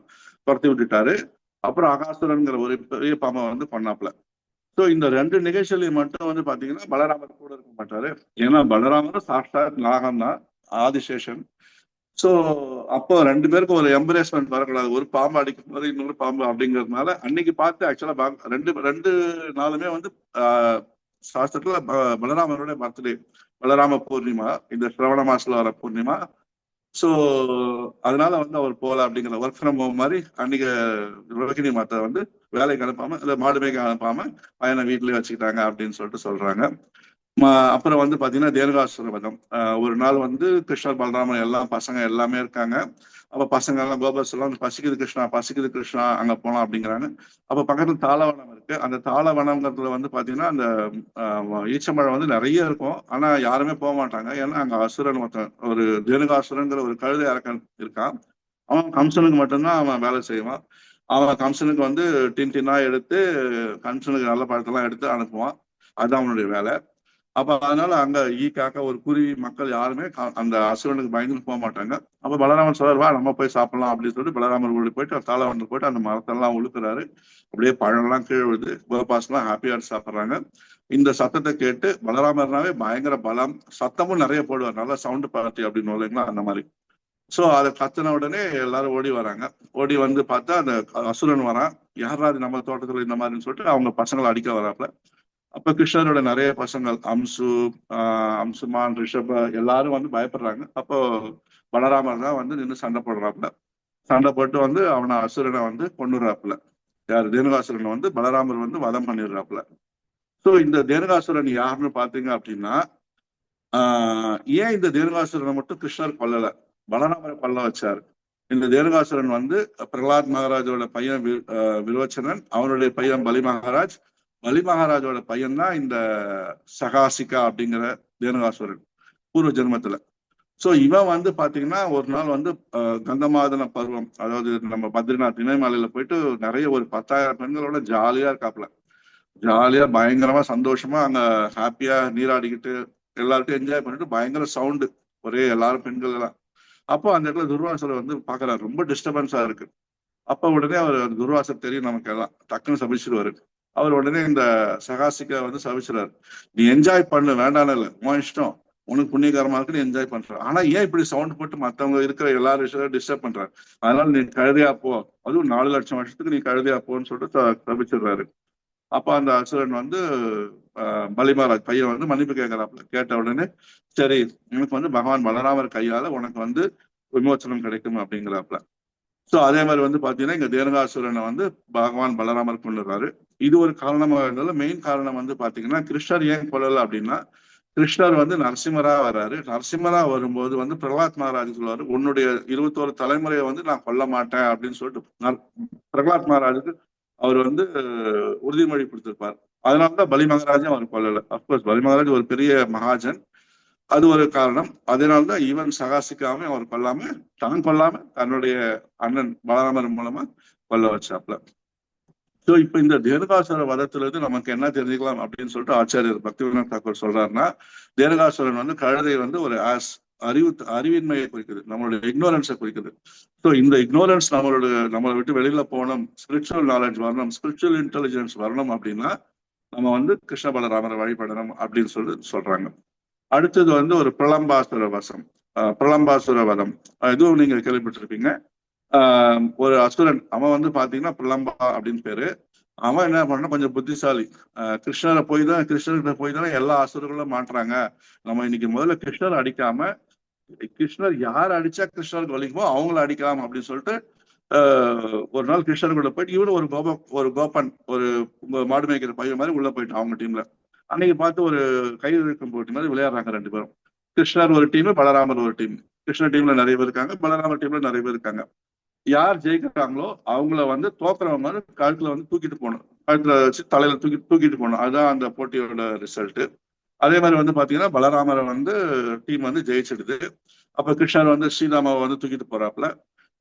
துரத்தி விட்டுட்டாரு. அப்புறம் அகாசுரன்கிற ஒரு பெரிய பாம்பை வந்து பண்ணாப்புல. ஸோ இந்த ரெண்டு நிகழ்ச்சியிலையும் மட்டும் வந்து பாத்தீங்கன்னா பலராமர் கூட இருக்க மாட்டாரு. ஏன்னா பலராமரும் சாட்சாத் நாகம் தான், ஆதிசேஷன். சோ அப்போ ரெண்டு பேருக்கும் ஒரு எம்பரேஸ்மெண்ட் வரக்கூடாது, ஒரு பாம்பு அடிக்கும் போது இன்னொரு பாம்பு அப்படிங்கிறதுனால அன்னைக்கு பார்த்து ஆக்சுவலா ரெண்டு ரெண்டு நாளுமே வந்து சாஸ்திரத்துல பலராமனுடைய பர்த்டே, பலராம பூர்ணிமா, இந்த சிரவண மாசத்துல வர பூர்ணிமா. சோ அதனால வந்து அவர் போல அப்படிங்கிற ஒர்க் ஃப்ரம் ஹோம் மாதிரி அன்னைக்கு ரோகிணி மாதா வந்து வேலைக்கு அனுப்பாம, இல்ல மாடு மேய்க்க அனுப்பாம பையனை வீட்லயே வச்சுக்கிட்டாங்க அப்படின்னு சொல்லிட்டு சொல்றாங்க. அப்புறம் வந்து பாத்தீங்கன்னா தேனுகாசுர வதம். ஒரு நாள் வந்து கிருஷ்ணர் பலராமன் எல்லாம் பசங்க எல்லாமே இருக்காங்க. அப்ப பசங்க எல்லாம் கோபஸ் எல்லாம் பசிக்குது கிருஷ்ணா, பசிக்குது கிருஷ்ணா, அங்க போலாம் அப்படிங்கிறாங்க. அப்ப பக்கத்துல தாளவனம் இருக்கு. அந்த தாளவனம்ங்கிறதுல வந்து பாத்தீங்கன்னா அந்த ஈச்சமழை வந்து நிறைய இருக்கும். ஆனா யாருமே போக மாட்டாங்க. ஏன்னா அங்க அசுரன் ஒருத்தன், ஒரு தேனுகாசுரங்கிற ஒரு கழுதை அரக்கன் இருக்கான். அவன் கம்சனுக்கு மட்டும்தான் அவன் வேலை செய்வான். அவன் கம்சனுக்கு வந்து டின் டின்னா எடுத்து கம்சனுக்கு நல்ல பழத்தெல்லாம் எடுத்து அனுப்புவான். அதுதான் அவனுடைய வேலை. அப்ப அதனால அங்க காக்க ஒரு குருவி மக்கள் யாருமே அந்த அசுரனுக்கு பயந்து போக மாட்டாங்க. அப்ப பலராமன் சொல்றாரு, வா நம்ம போய் சாப்பிடலாம் அப்படின்னு சொல்லிட்டு பலராமர் ஊழி போயிட்டு தாளவண்டு போயிட்டு அந்த மரத்தெல்லாம் உழுக்குறாரு. அப்படியே பழம்லாம் கீழே விழுது. கோபாஸ் எல்லாம் ஹாப்பியா சாப்பிடுறாங்க. இந்த சத்தத்தை கேட்டு பலராமர்னாவே பயங்கர பலம், சத்தமும் நிறைய போடுவார், நல்லா சவுண்ட் பார்ட்டி அப்படின்னு இல்லைங்களா, அந்த மாதிரி. சோ அதை கத்தின உடனே எல்லாரும் ஓடி வராங்க. ஓடி வந்து பார்த்தா அந்த அசுரன் வரான். யாராவது நம்ம தோட்டத்துல இந்த மாதிரின்னு சொல்லிட்டு அவங்க பசங்களை அடிக்க வராப்புல. அப்ப கிருஷ்ணரோட நிறைய பசங்கள் அம்சுமான், ரிஷப எல்லாரும் வந்து பயப்படுறாங்க. அப்போ பலராமர் தான் வந்து நின்று சண்டை போடுறாப்புல. சண்டை போட்டு வந்து அவனை அசுரனை வந்து கொண்டுறாப்புல. யார் தேனுகாசுரனை வந்து பலராமர் வந்து வதம் பண்ணிடுறாப்புல. சோ இந்த தேனுகாசுரன் யாருன்னு பாத்தீங்க அப்படின்னா, ஏன் இந்த தேனுகாசுரனை மட்டும் கிருஷ்ணர் கொல்லல, பலராமரை கொல்ல வச்சாரு. இந்த தேனுகாசுரன் வந்து பிரகலாத் மகாராஜோட பையன் விரோச்சனன், அவனுடைய பையன் பலி மகாராஜ். பலி மகாராஜோட பையன் தான் இந்த சகாசிகா அப்படிங்கிற தேனுகாசுரன் பூர்வ ஜென்மத்துல. சோ இவன் வந்து பாத்தீங்கன்னா ஒரு நாள் வந்து கந்தமாதன பருவம், அதாவது நம்ம பத்ரிநாத் இமயமலையில போயிட்டு நிறைய ஒரு 10,000 பெண்களோட ஜாலியா இருக்காப்புல. ஜாலியா பயங்கரமா சந்தோஷமா அங்க ஹாப்பியா நீராடிக்கிட்டு எல்லார்ட்டையும் என்ஜாய் பண்ணிட்டு பயங்கர சவுண்டு, ஒரே எல்லாரும் பெண்கள் எல்லாம். அப்போ அந்த இடத்துல துர்வாசர் வந்து பாக்குறாரு, ரொம்ப டிஸ்டர்பன்ஸா இருக்கு. அப்ப உடனே அவர் துர்வாசர் தெரியும் நமக்கு எல்லாம், டக்குன்னு சபிச்சிருவாரு. அவர் உடனே இந்த சகாசிக்க வந்து சபிச்சிடாரு, நீ என்ஜாய் பண்ணு, வேண்டாம் இல்ல, உன் இஷ்டம், உனக்கு புண்ணியகாரமா இருக்கு, நீ என்ஜாய் பண்ற, ஆனா ஏன் இப்படி சவுண்ட் போட்டு மத்தவங்க இருக்கிற எல்லாரும் விஷயம் டிஸ்டர்ப் பண்ற, அதனால நீ கழுதையா போ, அதுவும் 4 லட்சம் வருஷத்துக்கு நீ கழுதையா போன்னு சொல்லிட்டு சபிச்சிடுறாரு. அப்ப அந்த அசுரன் வந்து பலி மகாராஜ் பையன் வந்து மன்னிப்பு கேட்கிறாப்புல. கேட்ட உடனே சரி, உனக்கு வந்து பகவான் பலராமர் கையால உனக்கு வந்து விமோச்சனம் கிடைக்கும் அப்படிங்கிறாப்புல. சோ அதே மாதிரி வந்து பாத்தீங்கன்னா இங்க தேனுகாசுரனை வந்து பகவான் பலராமர் கொண்டுறாரு. இது ஒரு காரணமாக இருந்தாலும் மெயின் காரணம் வந்து பாத்தீங்கன்னா கிருஷ்ணர் ஏன் கொல்லல அப்படின்னா, கிருஷ்ணர் வந்து நரசிம்மரா வர்றாரு. நரசிம்மரா வரும்போது வந்து பிரகலாத் மகாராஜ் சொல்லுவாரு, உன்னுடைய 21 தலைமுறையை வந்து நான் கொல்ல மாட்டேன் அப்படின்னு சொல்லிட்டு பிரகலாத் மகாராஜுக்கு அவர் வந்து உறுதிமொழி கொடுத்திருப்பார். அதனாலதான் பலி மகாராஜும் அவர் கொல்லல. அப்கோர்ஸ் பலி மகாராஜ் ஒரு பெரிய மகாஜன், அது ஒரு காரணம். அதனால்தான் ஈவன் சகாசிக்காம அவர் கொல்லாம, தான் கொல்லாம தன்னுடைய அண்ணன் பலராமர் மூலமா கொல்ல வச்சாப்ல. சோ இப்ப இந்த தேனுகாசுர வதத்துல இருந்து நமக்கு என்ன தெரிஞ்சுக்கலாம் அப்படின்னு சொல்லிட்டு ஆச்சாரியர் பக்திவினோத் தாக்கூர் சொல்றாருன்னா, தேனுகாசுரன் வந்து கழுதை வந்து ஒரு அறிவின்மையை குறிக்குது, நம்மளுடைய இக்னோரன்ஸை குறிக்குது. ஸோ இந்த இக்னோரன்ஸ் நம்மளை விட்டு வெளியில போகணும், ஸ்பிரிச்சுவல் நாலேஜ் வரணும், ஸ்பிரிச்சுவல் இன்டெலிஜென்ஸ் வரணும் அப்படின்னா நம்ம வந்து கிருஷ்ண பலராமரை வழிபடணும் அப்படின்னு சொல்றாங்க. அடுத்தது வந்து ஒரு பிரலம்பாசுர வசம், பிரலம்பாசுர வதம், இதுவும் நீங்க கேள்விப்பட்டிருப்பீங்க. ஒரு அசுரன், அவன் வந்து பாத்தீங்கன்னா பிரலம்பா அப்படின்னு பேரு. அவன் என்ன பண்ணா கொஞ்சம் புத்திசாலி. கிருஷ்ணர்கிட்ட போய் தானே எல்லா அசுரர்களும் மாட்டுறாங்க, நம்ம இன்னைக்கு முதல்ல கிருஷ்ணர் அடிக்காம, கிருஷ்ணர் யார் அடிச்சா கிருஷ்ணருக்கு வலிக்குமோ அவங்கள அடிக்கலாம் அப்படின்னு சொல்லிட்டு ஒரு நாள் கிருஷ்ணர் கூட போயிட்டு இவரு ஒரு கோபன், ஒரு மாடு மேய்க்கிற பையன் மாதிரி உள்ள போயிட்டான் அவங்க டீம்ல. அன்னைக்கு பார்த்து ஒரு கை இழுக்கும் போட்டி மாதிரி விளையாடுறாங்க 2 பேரும். கிருஷ்ணர் ஒரு டீம், பலராமர் ஒரு டீம். கிருஷ்ணர் டீம்ல நிறைய பேர் இருக்காங்க, பலராமர் டீம்ல நிறைய பேர் இருக்காங்க. யார் ஜெயிக்கிறாங்களோ அவங்கள வந்து தோக்குறவங்க வந்து கழுத்துல வந்து தூக்கிட்டு போகணும், கழுத்துல வச்சு தலையில தூக்கிட்டு போகணும். அதுதான் அந்த போட்டியோட ரிசல்ட். அதே மாதிரி வந்து பாத்தீங்கன்னா பலராமரை வந்து டீம் வந்து ஜெயிச்சிடுது. அப்ப கிருஷ்ணர் வந்து ஸ்ரீராமாவை வந்து தூக்கிட்டு போறாப்புல.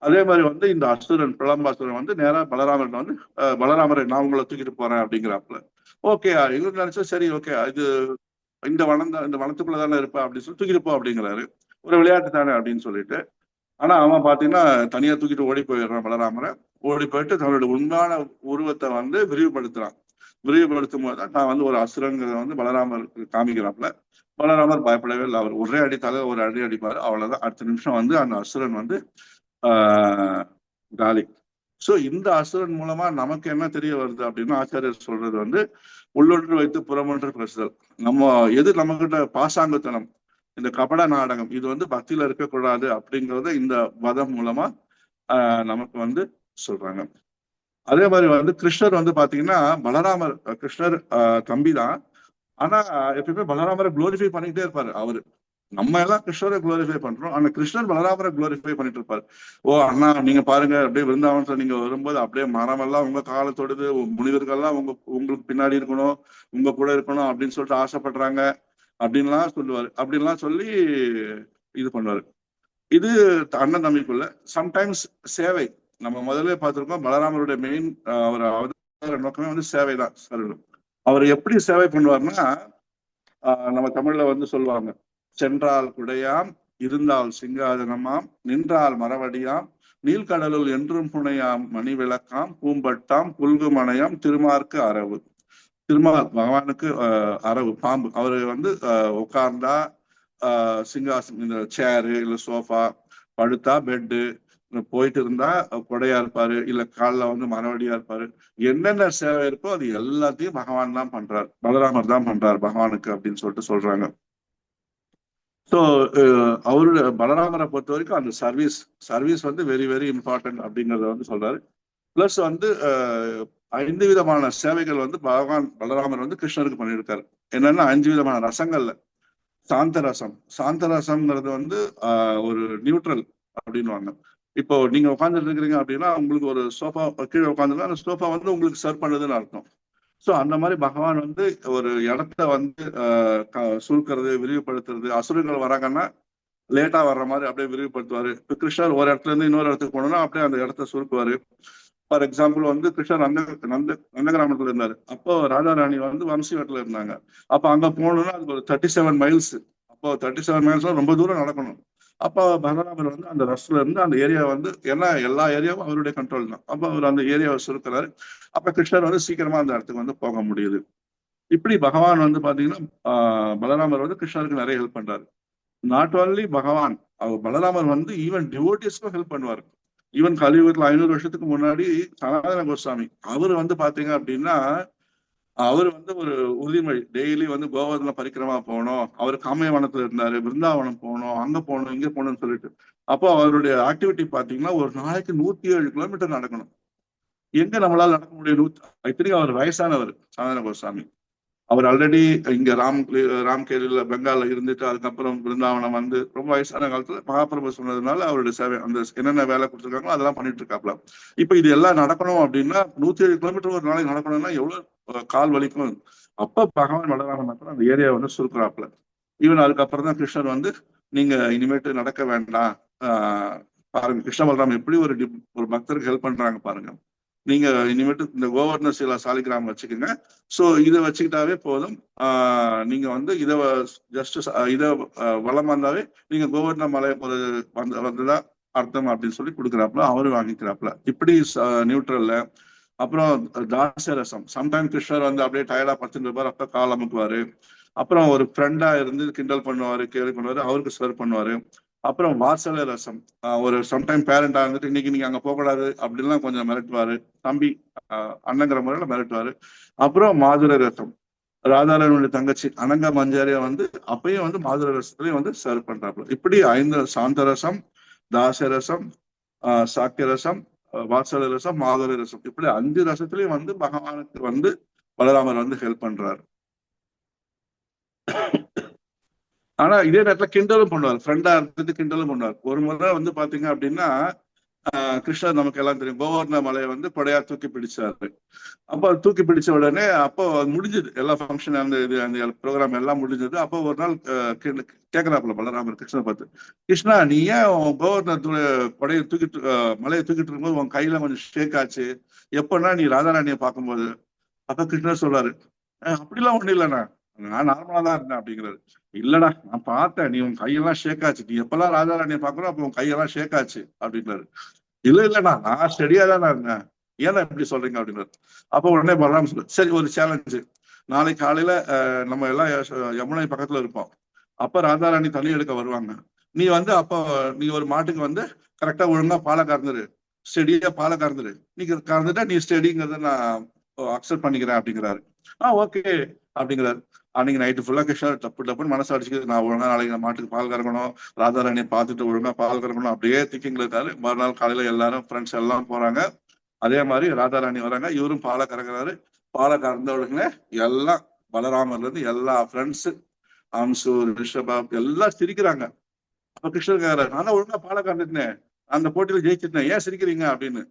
அதே மாதிரி வந்து இந்த அசுரன் பிரலம்பாசுரன் வந்து நேரா பலராமர் வந்து பலராமரை நான் உங்களை தூக்கிட்டு போறேன் அப்படிங்கிறாப்புல. ஓகே, இவரு நினைச்சா சரி, ஓகே இது இந்த வனத்துக்குள்ள தானே இருப்பா அப்படின்னு சொல்லி தூக்கிட்டு போ அப்படிங்கிறாரு, ஒரு விளையாட்டு தானே அப்படின்னு சொல்லிட்டு. ஆனா அவன் பாத்தீங்கன்னா தனியா தூக்கிட்டு ஓடி போயிடுறான் பலராமரை. ஓடி போயிட்டு தன்னோட உண்மையான உருவத்தை வந்து விரிவுபடுத்துறான். விரிவுபடுத்தும் போதுதான் நான் வந்து ஒரு அசுரங்கிறத வந்து பலராமருக்கு காமிக்கிறாப்புல. பலராமர் பயப்படவே இல்லை, அவர் ஒரே அடித்தால ஒரு அடி அடிப்பாரு, அவ்வளவுதான். அடுத்த நிமிஷம் வந்து அந்த அசுரன் வந்து காலி. சோ இந்த அசுரன் மூலமா நமக்கு என்ன தெரிய வருது அப்படின்னா, ஆச்சாரியர் சொல்றது வந்து உள்ளொன்று வைத்து புறமொன்று பேசுதல். நம்ம எது நம்ம கிட்ட பாசாங்குத்தனம், இந்த கபட நாடகம், இது வந்து பக்தியில இருக்கக்கூடாது அப்படிங்கறத இந்த வதம் மூலமா நமக்கு வந்து சொல்றாங்க. அதே மாதிரி வந்து கிருஷ்ணர் வந்து பாத்தீங்கன்னா கிருஷ்ணர் தம்பிதான். ஆனா எப்பயுமே பலராமரை குளோரிஃபை பண்ணிக்கிட்டே இருப்பாரு அவரு. நம்ம எல்லாம் கிருஷ்ணரை குளோரிஃபை பண்றோம், ஆனா கிருஷ்ணர் பலராமரை குளோரிஃபை பண்ணிட்டு இருப்பாரு. ஓ அண்ணா நீங்க பாருங்க, அப்படியே விருந்தாவனத்துல நீங்க வரும்போது அப்படியே மரமெல்லாம் உங்க காலத்தோடுது, முனிவர்கள்லாம் உங்களுக்கு பின்னாடி இருக்கணும், உங்க கூட இருக்கணும் அப்படின்னு சொல்லிட்டு ஆசைப்படுறாங்க அப்படின்லாம் சொல்லுவாரு. அப்படின்லாம் சொல்லி இது பண்ணுவாரு. இது அண்ணன் தம்பிக்குள்ள. சம்டைம்ஸ் சேவை, நம்ம முதல்ல பார்த்திருக்கோம், பலராமருடைய மெயின் அவர் அவதார நோக்கமே வந்து சேவை தான். அவர் எப்படி சேவை பண்ணுவார்னா, நம்ம தமிழ்ல வந்து சொல்லுவாங்க, சென்றால் குடையாம், இருந்தால் சிங்காதனமாம், நின்றால் மரவடியாம், நீழ்கடலுள் என்றும் புனையாம், மணி விளக்காம், பூம்பட்டாம், புல்கு மனையாம், திருமார்க்கு அரவு. திருமால் பகவானுக்கு அரவு பாம்பு. அவரு வந்து உட்கார்ந்தா சிங்காசனம், இந்த சேரு இல்ல சோஃபா, படுத்தா பெட்டு, போயிட்டு இருந்தா கொடையா இருப்பாரு, இல்ல காலில் வந்து மரவடியா இருப்பாரு. என்னென்ன சேவை இருக்கோ அது எல்லாத்தையும் பகவான் தான் பண்றார், பலராமர் தான் பண்றார் பகவானுக்கு அப்படின்னு சொல்லிட்டு சொல்றாங்க. ஸோ அவருடைய பலராமரை பொறுத்த வரைக்கும் அந்த சர்வீஸ் வந்து வெரி வெரி இம்பார்ட்டன்ட் அப்படிங்கிறத வந்து சொல்றாரு. பிளஸ் வந்து 5 விதமான சேவைகள் வந்து பகவான் பலராமர் வந்து கிருஷ்ணருக்கு பண்ணியிருக்காரு. என்னன்னா 5 விதமான ரசங்கள்ல சாந்த ரசம்ங்கிறது வந்து ஒரு நியூட்ரல் அப்படின்வாங்க. இப்போ நீங்க உட்காந்துட்டு இருக்கிறீங்க அப்படின்னா உங்களுக்கு ஒரு சோஃபா கீழே உட்காந்துருந்தா அந்த சோஃபா வந்து உங்களுக்கு சர்வ் பண்ணுதுன்னு அர்த்தம். சோ அந்த மாதிரி பகவான் வந்து ஒரு இடத்த வந்து சுருக்கிறது, விரிவுபடுத்துறது. அசுரர்கள் வராங்கன்னா லேட்டா வர்ற மாதிரி அப்படியே விரிவுபடுத்துவாரு. இப்ப கிருஷ்ணர் ஒரு இடத்துல இருந்து இன்னொரு இடத்துக்கு போனோம்னா அப்படியே அந்த இடத்த சுருக்குவாரு. ஃபார் எக்ஸாம்பிள் வந்து கிருஷ்ணர் நந்த கிராமத்துல இருந்தாரு. அப்போ ராஜா ராணி வந்து வம்சிவட்டில இருந்தாங்க. அப்ப அங்க போகணும்னா அதுக்கு ஒரு 37 மைல்ஸ். அப்போ 37 மைல்ஸ் ரொம்ப தூரம் நடக்கணும். அப்போ பலராமர் வந்து அந்த ரஸ்ல இருந்து அந்த ஏரியா வந்து எல்லா ஏரியாவும் அவருடைய கண்ட்ரோல் தான். அப்ப அவர் அந்த ஏரியாவை சுருக்கிறாரு. அப்ப கிருஷ்ணர் வந்து சீக்கிரமா அந்த இடத்துக்கு வந்து போக முடியுது. இப்படி பகவான் வந்து பாத்தீங்கன்னா பலராமர் வந்து கிருஷ்ணருக்கு நிறைய ஹெல்ப் பண்றாரு. நாட் ஓன்லி பகவான், அவர் பலராமர் வந்து ஈவன் டிவோட்டிஸ்க்கும் ஹெல்ப் பண்ணுவார். ஈவன் கலியுகத்துல 500 வருஷத்துக்கு முன்னாடி சனாதன கோஸ்வாமி அவர் வந்து பாத்தீங்க அப்படின்னா அவர் வந்து ஒரு உறுதிமொழி டெய்லி வந்து கோவர்தன பரிக்கிரமா போகணும். அவர் காமயவனத்துல இருந்தாரு, பிருந்தாவனம் போகணும், அங்க போகணும், இங்க போகணும்னு சொல்லிட்டு. அப்போ அவருடைய ஆக்டிவிட்டி பாத்தீங்கன்னா ஒரு நாளைக்கு 107 கிலோமீட்டர் நடக்கணும். எங்க நம்மளால நடக்க முடியும்? இத்தனைக்கும் அவர் வயசானவர் சனாதன கோஸ்வாமி. அவர் ஆல்ரெடி இங்க ராம்கேலில பெங்கால்ல இருந்துட்டு அதுக்கப்புறம் பிருந்தாவனம் வந்து ரொம்ப வயசான காலத்துல மகாபிரபு சொன்னதுனால அவருடைய சேவை அந்த என்னென்ன வேலை கொடுத்துருக்காங்களோ அதெல்லாம் பண்ணிட்டு இருக்காப்ல. இப்ப இது எல்லாம் நடக்கணும் அப்படின்னா 107 கிலோமீட்டர் ஒரு நாளைக்கு நடக்கணும்னா எவ்வளவு கால் வலிக்கும். அப்ப பகவான் பலராமன் அந்த ஏரியா வந்து சுருக்குறாப்ல. ஈவன் அதுக்கப்புறம் தான் கிருஷ்ணர் வந்து நீங்க இனிமேட்டு நடக்க வேண்டாம். பாருங்க கிருஷ்ண பலராமன் எப்படி ஒரு பக்தருக்கு ஹெல்ப் பண்றாங்க பாருங்க. நீங்க இனிமேட்டு இந்த கோவர்ணசீலா சாலிகிராம் வச்சுக்கோங்க. சோ இதை வச்சுக்கிட்டாவே போதும். நீங்க வந்து இதை ஜஸ்ட் இதை வளம் வந்தாவே நீங்க கோவர்ண மலை ஒரு வந்துதான் அர்த்தம் அப்படின்னு சொல்லி கொடுக்குறாப்புல. அவரும் வாங்கிக்கிறாப்புல. இப்படி நியூட்ரல்ல. அப்புறம் தாசரசம். சம்டைம் கிருஷ்ணர் வந்து அப்படியே டயர்டா படுத்துட்டு இருப்பாரு. அப்ப கால் அமுக்குவாரு. அப்புறம் ஒரு ஃப்ரெண்டா இருந்து கிண்டல் பண்ணுவாரு, கேள்வி பண்ணுவாரு, அவருக்கு சர்வ் பண்ணுவாரு. அப்புறம் வாத்சல்ய ரசம். ஒரு சம்டைம் பேரண்டா இருந்துட்டு இன்னைக்கு நீங்க அங்க போகக்கூடாது அப்படின்லாம் கொஞ்சம் மிரட்டுவாரு. தம்பி அண்ணங்கிற முறையில மிரட்டுவாரு. அப்புறம் மாதுர ரசம். ராதாராணுடைய தங்கச்சி அனங்க மஞ்சாரியா வந்து அப்பயும் வந்து மாதுர ரசத்துலயும் வந்து சர்வ் பண்றாப்புல. இப்படி 5 சாந்த ரசம், தாசரசம், சாக்கிய ரசம், வாத்சல்ய ரசம், மாதுர ரசம், இப்படி 5 ரசத்துலயும் வந்து பகவானுக்கு வந்து பலராமர் வந்து ஹெல்ப் பண்றாரு. ஆனா இதே நேரத்துல கிண்டலும் பண்ணுவார். ஃப்ரெண்டா இருந்துட்டு கிண்டலும் பண்ணுவார். ஒரு முறை வந்து பாத்தீங்க அப்படின்னா கிருஷ்ணர் நமக்கு எல்லாம் தெரியும் கோவர்ண மலையை வந்து கொடையா தூக்கி பிடிச்சாரு. அப்போ தூக்கி பிடிச்ச உடனே அப்போ முடிஞ்சது எல்லா ஃபங்க்ஷன் அந்த ப்ரோக்ராம் எல்லாம் முடிஞ்சது. அப்போ ஒரு நாள் கேட்கிறாப்புல பலராமர் கிருஷ்ணர் பார்த்து, கிருஷ்ணா நீ ஏன் கோவர்ண கொடையை தூக்கிட்டு மலையை தூக்கிட்டு இருக்கும்போது உன் கையில கொஞ்சம் ஷேக் ஆச்சு, எப்பன்னா நீ ராதாராணியை பார்க்கும்போது. அப்ப கிருஷ்ணர் சொல்றாரு, அப்படிலாம் ஒண்ணும் இல்லைண்ணா, நான் நார்மலா தான் இருந்தேன் அப்படிங்கிறாரு. இல்லடா நான் பார்த்தேன், நீ உன் கையெல்லாம் ஷேக் ஆச்சு, நீ எப்பெல்லாம் ராஜாராணியை பாக்குறோம் அப்ப உன் கையெல்லாம் ஷேக் ஆச்சு அப்படிங்கிறாரு. இல்லடா நான் ஸ்டெடியா தான் இருந்தேன், ஏன்னா இப்படி சொல்றீங்க அப்படிங்கிறாரு. அப்போ உடனே பலராம் சொல்லு, சரி ஒரு சேலஞ்சு, நாளைக்கு காலையில நம்ம எல்லாம் யமுனை பக்கத்துல இருப்போம். அப்ப ராஜாராணி தண்ணி எடுக்க வருவாங்க. நீ வந்து அப்போ நீ ஒரு மாட்டுக்கு வந்து கரெக்டா ஒழுங்கா பாலை கறந்துரு, ஸ்டெடியா பாலை கறந்துரு, நீ கறந்துட்டா நீ ஸ்டெடிங்கிறத நான் அக்செப்ட் பண்ணிக்கிறேன் அப்படிங்கிறாரு. ஓகே அப்படிங்கிறாரு. அன்னைக்கு நைட்டு ஃபுல்லா கிருஷ்ணர் டப்புன்னு மனசு அடிச்சுக்கிது, நான் ஒழுங்கா நாளைக்கு நான் மாட்டுக்கு பால் கறக்கணும், ராதாராணியை பார்த்துட்டு ஒழுங்கா பால் கறக்கணும் அப்படியே திங்கிங்ல இருக்காரு. மறுநாள் காலையில எல்லாரும் ஃப்ரெண்ட்ஸ் எல்லாம் போறாங்க. அதே மாதிரி ராதாராணி வராங்க, இவரும் பாலை கறக்குறாரு. பாலை கறந்த உடனே எல்லாம் பலராமர்ல இருந்து எல்லா ஃப்ரெண்ட்ஸ் அம்சு ரிஷபா எல்லாம் சிரிக்கிறாங்க. அப்ப கிருஷ்ணர் கேக்குறாரு, நான் தான் ஒழுங்கா பாலை கறந்துட்டேன், அந்த போட்டியில ஜெயிச்சிட்டேன், ஏன் சிரிக்கிறீங்க அப்படின்னு.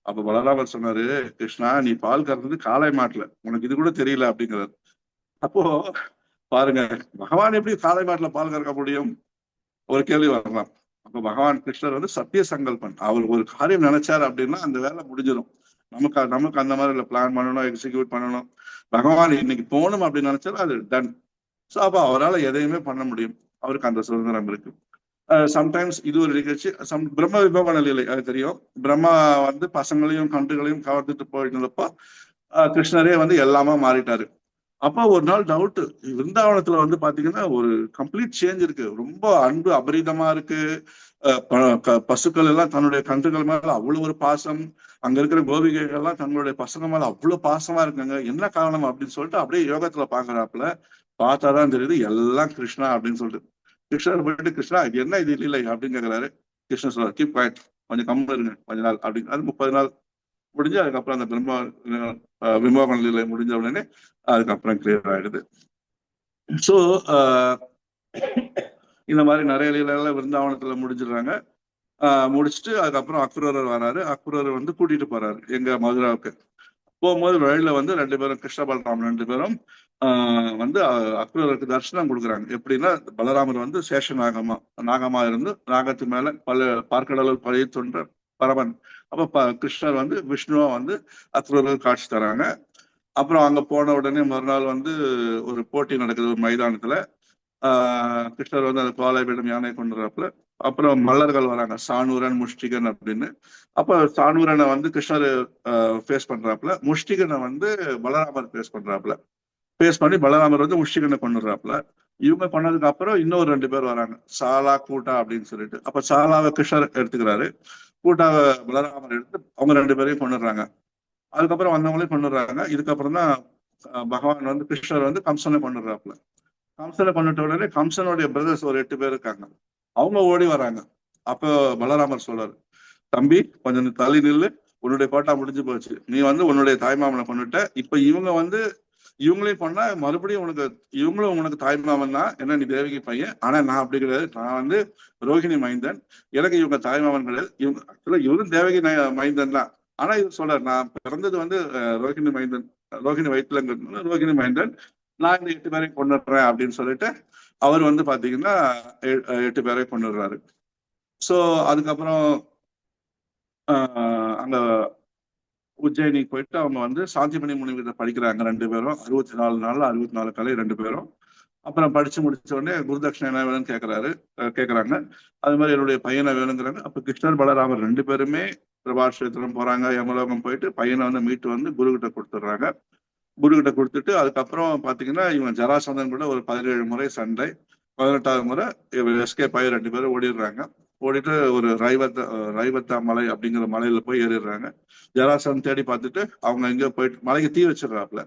அப்ப பலராமர் சொன்னாரு, கிருஷ்ணா நீ பால் கறந்தது காளை மாட்டுல, உனக்கு இது கூட தெரியல அப்படிங்கிறாரு. அப்போ பாருங்க பகவான் எப்படி காளை மாட்டுல பால் கறக்க முடியும், ஒரு கேள்வி வரலாம். அப்ப பகவான் கிருஷ்ணர் வந்து சத்திய சங்கல்பன். அவர் ஒரு காரியம் நினைச்சாரு அப்படின்னா அந்த வேலை முடிஞ்சிடும். நமக்கு அந்த மாதிரி இல்ல, பிளான் பண்ணணும், எக்ஸிக்யூட் பண்ணணும். பகவான் இன்னைக்கு போகணும் அப்படின்னு நினைச்சாலும் அது டன். சோ அப்ப அவரால் எதையுமே பண்ண முடியும், அவருக்கு அந்த சுதந்திரம் இருக்கு. சம்டைம்ஸ் இது ஒரு நிகழ்ச்சி, பிரம்ம விபவ நிலை அது தெரியும். பிரம்மா வந்து பசங்களையும் கன்றுகளையும் கவர்ந்துட்டு போயிட்டு இருந்தப்போ கிருஷ்ணரே வந்து எல்லாமே மாறிட்டாரு. அப்ப ஒரு நாள் டவுட், விருந்தாவனத்துல வந்து பாத்தீங்கன்னா ஒரு கம்ப்ளீட் சேஞ்ச் இருக்கு, ரொம்ப அன்பு அபரிதமா இருக்கு. பசுக்கள் எல்லாம் தன்னுடைய கன்றுகள் மேல அவ்வளவு ஒரு பாசம், அங்க இருக்கிற கோபிகைகள் எல்லாம் தங்களுடைய பசங்க மேல அவ்வளவு பாசமா இருக்காங்க, என்ன காரணம் அப்படின்னு சொல்லிட்டு அப்படியே யோகத்துல பாக்குறாப்புல. பார்த்தாதான் தெரியுது எல்லாம் கிருஷ்ணா அப்படின்னு சொல்லிட்டு. கிருஷ்ணர் போயிட்டு, கிருஷ்ணா இது என்ன இது இல்லை அப்படின்னு கேட்கிறாரு. கிருஷ்ணர் சொல்றாரு, கீப் குவைட், கொஞ்சம் கம்மி இருங்க கொஞ்ச நாள் அப்படின்னு. அது 30 நாள் முடிஞ்சு அதுக்கப்புறம் அந்த விமோகன நிலை முடிஞ்ச உடனே அதுக்கப்புறம் கிளியர் ஆயிடுது. சோ இந்த மாதிரி நிறைய லீலைகள் விருந்தாவனத்துல முடிஞ்சிடுறாங்க. முடிச்சுட்டு அதுக்கப்புறம் அக்ரூரர் வராரு. அக்ரூரர் வந்து கூட்டிட்டு போறாரு எங்க மதுராவுக்கு. போகும்போது வழியில வந்து ரெண்டு பேரும் கிருஷ்ண பலராமன் ரெண்டு பேரும் வந்து அக்ரூரருக்கு தரிசனம் கொடுக்குறாங்க. எப்படின்னா பலராமர் வந்து சேஷ நாகமா இருந்து நாகத்து மேல பல பார்க்கடலில் பழைய தொன்ற பரமன். அப்ப கிருஷ்ணர் வந்து விஷ்ணுவா வந்து அக்ரூரருக்கு காட்சி தராங்க. அப்புறம் அங்க போன உடனே மறுநாள் வந்து ஒரு போட்டி நடக்குது ஒரு மைதானத்துல. கிருஷ்ணர் வந்து அந்த கோலாபீடம் யானை கொண்டுறாப்புல. அப்புறம் மல்லர்கள் வராங்க, சானூரன் முஷ்டிகன் அப்படின்னு. அப்ப சானூரனை வந்து கிருஷ்ணர் ஃபேஸ் பண்றாப்புல, முஷ்டிகனை வந்து பலராமர் ஃபேஸ் பண்றாப்புல. ஃபேஸ் பண்ணி பலராமர் வந்து முஷ்டிகனை கொண்டுறாப்புல. இவங்க கொண்டதுக்கு அப்புறம் இன்னொரு ரெண்டு பேர் வராங்க, சாலா கூட்டா அப்படின்னு சொல்லிட்டு. அப்ப சாலாவை கிருஷ்ணர் எடுத்துக்கிறாரு, கூட்டாவை பலராமர் எடுத்து அவங்க ரெண்டு பேரையும் கொண்டுடுறாங்க. அதுக்கப்புறம் வந்தவங்களையும் கொண்டுடுறாங்க. இதுக்கப்புறம் தான் பகவான் வந்து கிருஷ்ணர் வந்து கம்சனை கொண்டுடுறாப்புல. கம்சனை கொண்டுட்ட உடனே கம்சனுடைய பிரதர்ஸ் ஒரு 8 பேர் இருக்காங்க, அவங்க ஓடி வராங்க. அப்போ பலராமர் சொல்றாரு, தம்பி கொஞ்சம் தள்ளி நில்லு, உன்னுடைய கோட்டா முடிஞ்சு போச்சு, நீ வந்து உன்னுடைய தாய்மாமனை கொண்டுட்ட. இப்ப இவங்க வந்து இவங்களையும் கொண்டா மறுபடியும் உனக்கு இவங்களும் உனக்கு தாய்மாமன் தான், என்ன நீ தேவகி பையன். ஆனா நான் அப்படி கிடையாது, நான் வந்து ரோஹிணி மைந்தன், எனக்கு இவங்க தாய்மாமன் கிடையாது. இவங்க ஆக்சுவலா இவரும் தேவகி மைந்தன் தான். ஆனா இவர் சொல்றாரு, நான் பிறந்தது வந்து ரோஹிணி மைந்தன், ரோஹிணி வயிற்றுல ரோஹிணி மைந்தன், நான் இந்த 8 பேரையும் கொண்டுடுறேன் அப்படின்னு சொல்லிட்டு அவர் வந்து பாத்தீங்கன்னா 8 பேரையும் கொண்டுடுறாரு. சோ அதுக்கப்புறம் அங்க உஜ்ஜயினிக்கு போயிட்டு அவங்க வந்து சாந்திமணி முனிவர்கிட்ட படிக்கிறாங்க ரெண்டு பேரும். 64 நாள்ல 64 கலை ரெண்டு பேரும். அப்புறம் படிச்சு முடிச்ச உடனே குருதட்சிணை என்ன வேணும்னு கேட்கறாங்க. அது மாதிரி என்னுடைய பையனை வேணுங்கிறாங்க. அப்ப கிருஷ்ணர் பலராமர் ரெண்டு பேருமே பிரபாஷேத்திரம் போறாங்க, யமலோகம் போயிட்டு பையனை வந்து மீட்டு வந்து குரு கிட்ட கொடுத்துட்றாங்க. குரு கிட்ட கொடுத்துட்டு அதுக்கப்புறம் பாத்தீங்கன்னா இவன் ஜராசந்தன் கூட ஒரு 17 முறை சண்டை, 18வது முறை எஸ்கேப் ஆகி ரெண்டு பேரும் ஓடிடுறாங்க. ஓடிட்டு ஒரு ரைவத்தா மலை அப்படிங்கிற மலையில போய் ஏறிடுறாங்க. ஜராசந்தன் தேடி பார்த்துட்டு அவங்க எங்க போயிட்டு மலைக்கு தீ வச்சிடறாப்புல,